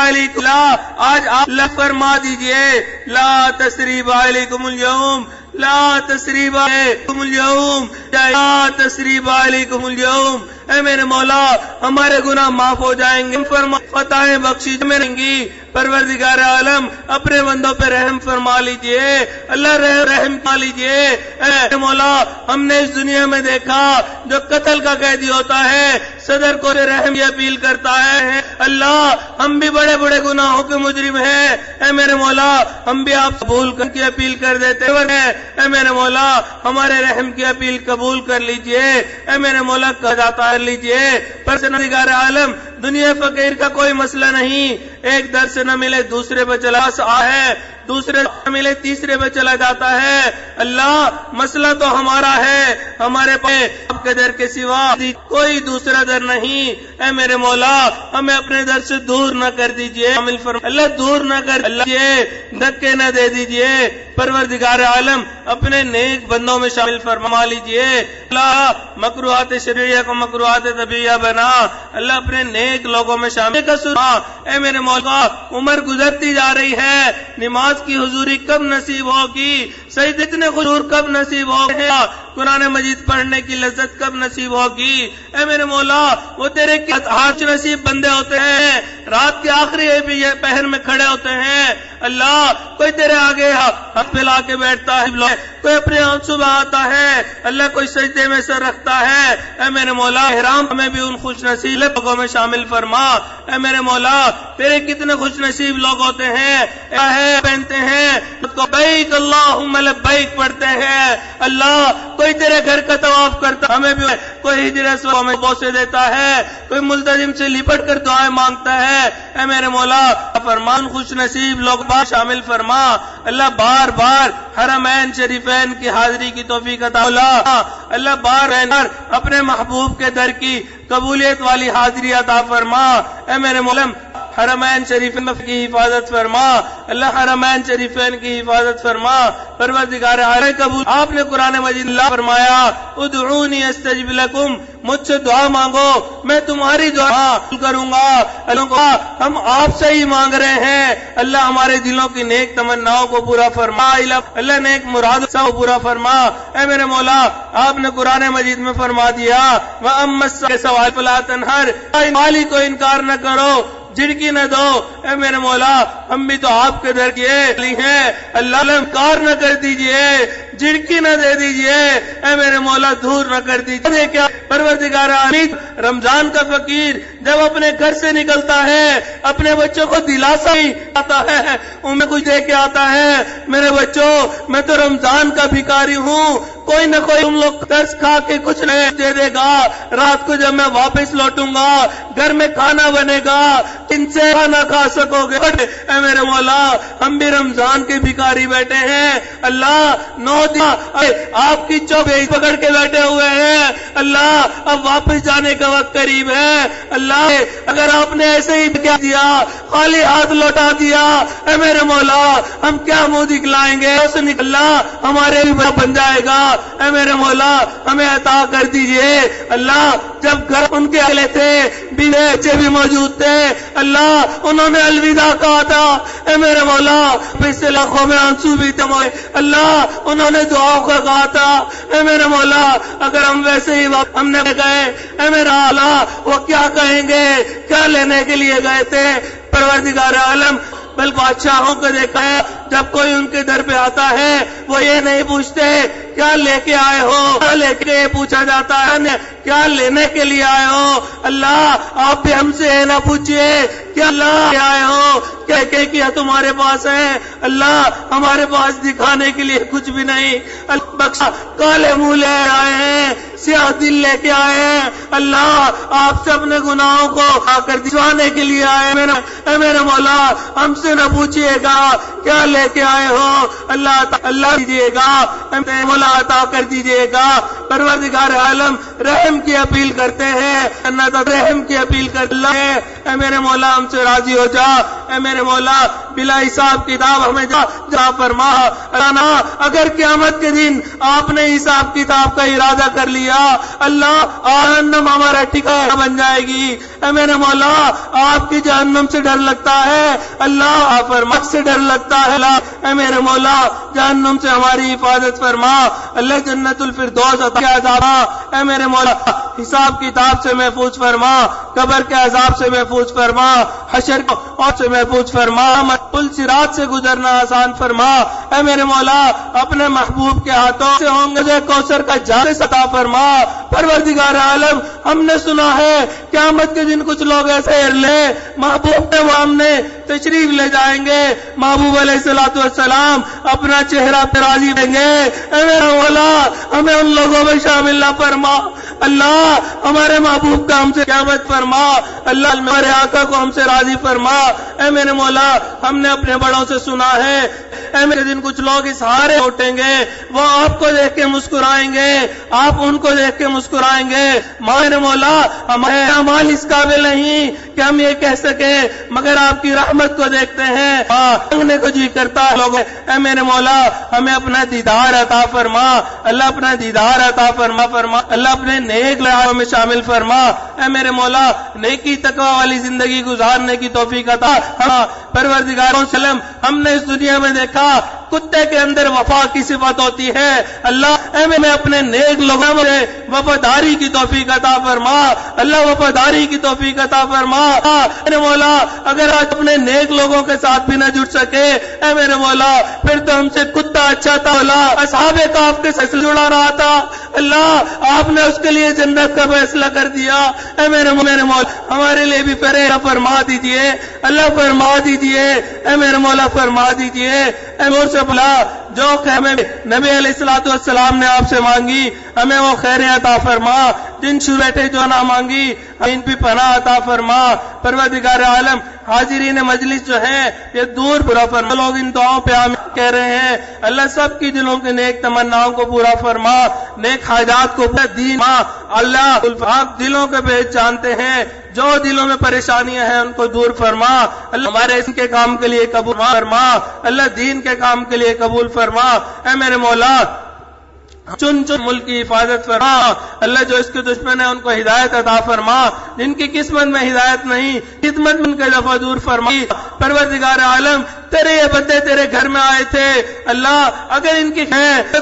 آج آپ فرما دیجئے لا تثریب علیکم اليوم، لا تثریب علیکم اليوم، لا تثریب علیکم اليوم، اے میرے مولا ہمارے گناہ معاف ہو جائیں گے، فتح بخشی ملیں گی۔ پروردگار عالم اپنے بندوں پہ رحم فرما لیجئے، اللہ رحم فرما لیجئے۔ اے مولا ہم نے اس دنیا میں دیکھا جو قتل کا قیدی ہوتا ہے صدر کو رحم کی اپیل کرتا ہے، اللہ ہم بھی بڑے بڑے گناہوں کے مجرم ہیں، اے میرے مولا ہم بھی آپ قبول کر کی اپیل کر دیتے ہیں، اے میرے مولا ہمارے رحم کی اپیل قبول کر لیجئے، اے میرے مولا قضا لیجئے۔ پروردگار عالم دنیا فقیر کا کوئی مسئلہ نہیں، ایک در سے نہ ملے دوسرے پہ چلا ہے، دوسرے نہ ملے تیسرے پہ چلا جاتا ہے، اللہ مسئلہ تو ہمارا ہے، ہمارے پاس آپ کے در کے سوا کوئی دوسرا در نہیں، اے میرے مولا ہمیں اپنے در سے دور نہ کر دیجئے، اللہ دور نہ کر دیجئے، دھکے نہ دے دیجئے۔ پروردگار عالم اپنے نیک بندوں میں شامل فرما لیجئے، اللہ مکروہات شرعیہ کو مکروہات طبیعیہ بنا، اللہ اپنے نیک لوگوں میں شامل فرما۔ اے میرے مولا عمر گزرتی جا رہی ہے، نماز کی حضوری کب نصیب ہوگی، سجدے اتنے حضور کب نصیب ہوگی، قرآن مجید پڑھنے کی لذت کب نصیب ہوگی، اے میرے مولا وہ تیرے ہاتھ نصیب بندے ہوتے ہیں، رات کے آخری پہر میں کھڑے ہوتے ہیں، اللہ کوئی تیرے آگے ہاتھ پھیلا کے بیٹھتا ہے، کوئی اپنے آنسو بہاتا ہے، اللہ کوئی سجدے میں سر رکھتا ہے، اے میرے مولا احرام ہمیں بھی ان خوش نصیب لوگوں میں شامل فرما۔ اے میرے مولا تیرے کتنے خوش نصیب لوگ ہوتے ہیں، پہنتے ہیں لبیک اللہم لبیک پڑھتے ہیں، اللہ کوئی تیرے گھر کا طواف کرتا، ہمیں بھی کوئی ہجر اسود میں بوسے دیتا ہے، کوئی ملتزم سے لپٹ کر دعائیں مانگتا ہے، اے میرے مولا فرمان خوش نصیب لوگ بار شامل فرما، اللہ بار بار حرمین شریفین کی حاضری کی توفیق عطا فرما، اللہ بار بار اپنے محبوب کے در کی قبولیت والی حاضری عطا فرما، اے میرے مولا حرمین شریفین کی حفاظت فرما، اللہ حرمین شریفین کی حفاظت فرما۔ پروردگار عالم قبول، آپ نے قرآن مجید اللہ فرمایا ادعونی استجب لکم، مجھ سے دعا مانگو میں تمہاری دعا کروں گا، اللہ ہم آپ سے ہی مانگ رہے ہیں، اللہ ہمارے دلوں کی نیک تمناؤں کو پورا فرما، اللہ نیک مرادوں کو پورا فرما۔ اے میرے مولا آپ نے قرآن مجید میں فرما دیا وَأَمَّا السَّوَالِ فَلَا تَنْهَرْ، مالی کو انکار نہ کرو، جھڑکی نہ دو، اے میرے مولا ہم بھی تو آپ کے در کیے ہیں، اللہ انکار نہ کر دیجئے، جھڑکی نہ دے دیجئے، اے میرے مولا دور نہ کر دیجئے۔ کیا پروردگار عالم رمضان کا فقیر جب اپنے گھر سے نکلتا ہے اپنے بچوں کو دلاسا ہی آتا ہے، انہیں کچھ دے کے آتا ہے، میرے بچوں میں تو رمضان کا بھکاری ہوں، کوئی نہ کوئی تم لوگ ترس کھا کے کچھ نہیں دے دے گا، رات کو جب میں واپس لوٹوں گا گھر میں کھانا بنے گا، ان سے کھانا کھا سکو گے۔ اے میرے مولا ہم بھی رمضان کے بھکاری بیٹھے ہیں، اللہ 9 دن آپ کی چوبیس پکڑ کے بیٹھے ہوئے ہیں، اللہ اب واپس جانے کا وقت قریب ہے، اللہ اگر آپ نے ایسے ہی کیا دیا خالی ہاتھ لوٹا دیا، اے میرے مولا ہم کیا منہ دکھلائیں گے، اللہ ہمارے بھی بن جائے گا، اے میرے مولا ہمیں عطا کر دیجئے۔ اللہ جب گھر ان کے اہل تھے بیوی بچے بھی موجود تھے، اللہ انہوں نے الوداع کہا تھا، اے میرے مولا اس لاکھوں میں آنسو بھی تمہارے، اللہ انہوں نے دعاؤں کا کہا تھا، اے میرے مولا اگر ہم ویسے ہی ہم نے گئے، اے میرا اللہ وہ کیا کہیں گے، کیا لینے کے لیے گئے تھے۔ پروردگار عالم بل بادشاہوں کو دیکھا ہے جب کوئی ان کے در پہ آتا ہے وہ یہ نہیں پوچھتے کیا لے کے آئے ہو، کیا لے کے پوچھا جاتا ہے کیا لینے کے لیے آئے ہو۔ اللہ آپ بھی ہم سے نہ پوچھئے کیا اللہ آئے ہو، کیا تمہارے پاس ہے، اللہ ہمارے پاس دکھانے کے لیے کچھ بھی نہیں، بخشا کالے منہ لے آئے ہیں، سیاہ دل لے کے آئے ہیں، اللہ آپ سے اپنے گناہوں کو آ کر دکھانے کے لیے آئے ہیں۔ اے میرے مولا ہم سے نہ پوچھئے گا کیا لے کے آئے ہو، اللہ دیجئے گا، مولا عطا کر دیجئے گا۔ پروردگار عالم رحم کی اپیل کرتے ہیں، رحم کی اپیل کرتے ہیں، اے میرے مولا ہم سے راضی ہو جا، اے میرے مولا بلا حساب کتاب ہمیں جا فرما۔ اگر قیامت کے دن آپ نے حساب کتاب کا ارادہ کر لیا اللہ جہنم ہمارا ٹھکانہ بن جائے گی۔ اے میرے مولا آپ کی جہنم سے ڈر لگتا ہے اللہ، آپ فرما سے ڈر لگتا ہے اللہ، اے میرے مولا جہنم سے ہماری حفاظت فرما، اللہ جنت الفردوس عطا کے عذاب، اے میرے مولا حساب کتاب سے محفوظ فرما، قبر کے عذاب سے محفوظ فرما، حشر سے محفوظ فرما، پل صراط سے گزرنا آسان فرما، اے میرے مولا اپنے محبوب کے ہاتھوں سے ہوں گے کوثر کا جام عطا فرما۔ پروردگار عالم ہم نے سنا ہے قیامت کے دن کچھ لوگ ایسے لے محبوب کے سامنے تشریف لے جائیں گے، محبوب علیہ السلام اپنا چہرہ پہ راضی دیں گے، اے میرے مولا ہمیں ان لوگوں میں شامل نہ فرما، اللہ ہمارے محبوب کا ہم سے قیامت فرما، اللہ ہمارے آقا کو ہم سے راضی فرما۔ اے میرے مولا ہم نے اپنے بڑوں سے سنا ہے اے میرے دن کچھ لوگ اس ہارے اٹھیں گے، وہ آپ کو دیکھ کے مسکرائیں گے، آپ ان کو دیکھ کے مسکرائیں گے، میرے مولا ہمارے اعمال اس قابل نہیں کہ ہم یہ کہہ سکیں مگر آپ کی رحمت کو دیکھتے ہیں مانگنے کو جی کرتا ہے لوگ، اے میرے مولا ہمیں اپنا دیدار عطا فرما، اللہ اپنا دیدار عطا فرما، اللہ اپنے نیک لوگوں میں شامل فرما، اے میرے مولا نیکی تقوی والی زندگی گزارنے کی توفیق عطا۔ پروردگار وسلم ہم نے اس دنیا میں دیکھا کتے کے اندر وفا کی صفت ہوتی ہے، اللہ اے میں اپنے نیک لوگوں میں وفاداری کی توفیق عطا فرما، اللہ وفاداری کی توفیق عطا فرما۔ میرے مولا اگر آج اپنے نیک لوگوں کے ساتھ بھی نہ جڑ سکے اے میرے مولا پھر تو ہم سے کتا اچھا تھا، اصحاب کہف کے ساتھ جڑا رہا تھا، اللہ آپ نے اس کے لیے جنت کا فیصلہ کر دیا، اے میرے مولا ہمارے لیے بھی فرما دیجئے، اللہ فرما دیجئے، اے میرے مولا فرما دیجئے، اے مور سے بلا جو ہمیں نبی علیہ السلام نے آپ سے مانگی ہمیں وہ خیر عطا فرما، جن بیٹھے جو نہ مانگی ان بھی پناہ عطا فرما۔ پروردگار عالم حاضرین مجلس جو ہیں یہ دور پورا فرما، لوگ ان دعاؤں پہ آمین کہہ رہے ہیں، اللہ سب کی دلوں کے نیک تمناؤں کو پورا فرما، نیک حاجات کو پورا دین اللہ آپ دلوں کے بھید جانتے ہیں، جو دلوں میں پریشانیاں ہیں ان کو دور فرما، اللہ ہمارے اس کے کام کے لیے قبول فرما، اللہ دین کے کام کے لیے قبول فرما۔ اے میرے مولا چن ملک کی حفاظت فرما، اللہ جو اس کے دشمن ہیں ان کو ہدایت عطا فرما، جن کی قسمت میں ہدایت نہیں خدمت ان کے دفعہ دور فرما۔ پروردگار عالم تیرے یہ بندے تیرے گھر میں آئے تھے اللہ اگر ان کی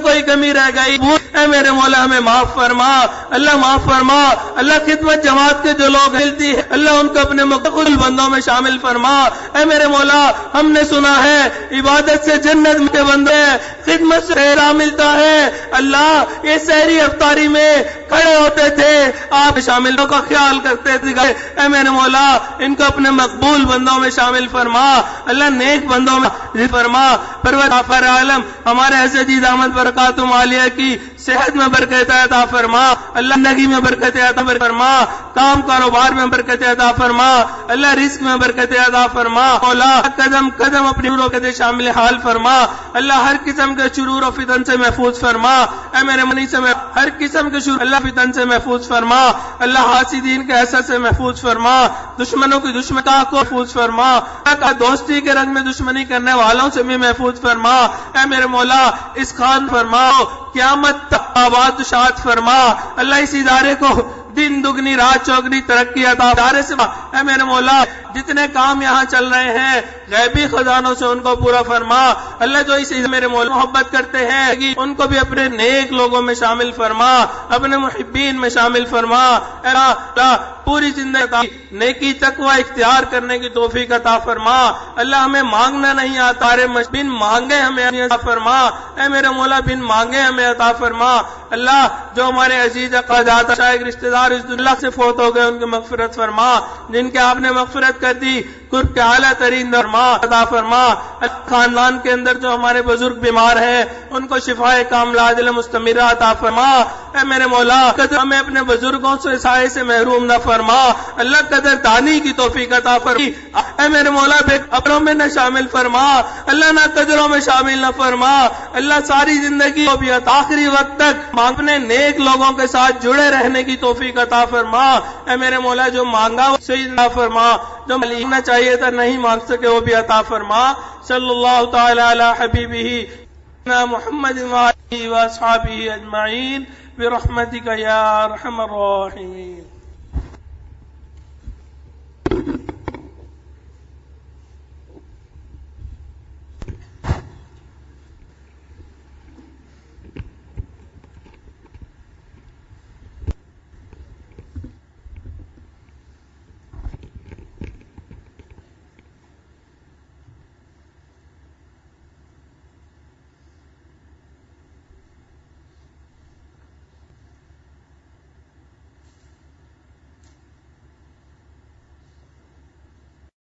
کوئی کمی رہ گئی اے میرے مولا ہمیں معاف فرما، اللہ معاف فرما، اللہ خدمت جماعت کے جو لوگ ملتی ہے اللہ ان کو اپنے مقبول بندوں میں شامل فرما۔ اے میرے مولا ہم نے سنا ہے عبادت سے جنت کے بندے خدمت سے راہ ملتا ہے، اللہ یہ سحری افطاری میں کھڑے ہوتے تھے آپ شامل کا خیال کرتے تھے، اے میرے مولا ان کو اپنے مقبول بندوں میں شامل فرما، اللہ نیک بندوں میں فرما۔ پروردگار عالم ہمارے حضرت عزیز احمد برکاتہم عالیہ کی صحت میں برکت عطا فرما، اللہ زندگی میں برکت عطا فرما، کام کاروبار میں برکت عطا فرما، اللہ رزق میں برکت عطا فرما، مولا قدم قدم اپنی برکت شامل حال فرما، اللہ ہر قسم کے شرور و فتن سے محفوظ فرما، اے میرے منی سے ہر قسم کے شرور اللہ فتن سے محفوظ فرما، اللہ حاسدین کے حسد سے محفوظ فرما، دشمنوں کی دشمنی کو محفوظ فرما، دوستی کے رنگ میں دشمنی کرنے والوں سے بھی محفوظ فرما، اے میرے مولا اس خان فرما قیامت تک آباد شاد فرما، اللہ اس ادارے کو دن دگنی رات چوگنی ترقی عطا ادارے سے اے میرے مولا جتنے کام یہاں چل رہے ہیں غیبی خزانوں سے ان کو پورا فرما اللہ، جو اس میرے مولا محبت کرتے ہیں ان کو بھی اپنے نیک لوگوں میں شامل فرما، اپنے محبین میں شامل فرما، اللہ پوری زندگی نیکی تقوی اختیار کرنے کی توفیق عطا فرما، اللہ ہمیں مانگنا نہیں آتا، بن مانگے ہمیں عطا فرما، اے میرے مولا بن مانگے ہمیں عطا فرما، اللہ جو ہمارے عزیز اقدات شائق رشتہ دار اس دنیا سے فوت ہو گئے ان کی مغفرت فرما، جن کے آپ نے مغفرت کر دی قرب کے اعلیٰ ترین فرما عطا فرما، خاندان کے اندر جو ہمارے بزرگ بیمار ہیں ان کو شفائے کاملہ عاجلہ مستمرہ عطا فرما، اے میرے مولا ہمیں اپنے بزرگوں سے سائے سے محروم نہ فرما، اللہ قدر دانی کی توفیق عطا فرما، اے میرے مولا بے قدروں میں نہ شامل فرما، اللہ نہ قدروں میں شامل نہ فرما، اللہ ساری زندگی کو بھی آخری وقت تک اپنے نیک لوگوں کے ساتھ جڑے رہنے کی توفیق عطا فرما، اے میرے مولا جو مانگا وہ صحیح عطا فرما، جو مانگنا چاہیے تھا نہیں مانگ سکے وہ بھی عطا فرما، صلی اللہ تعالی علی حبیبہ محمد وآلہ وصحبہ اجمعین برحمتک یا ارحم الراحمین۔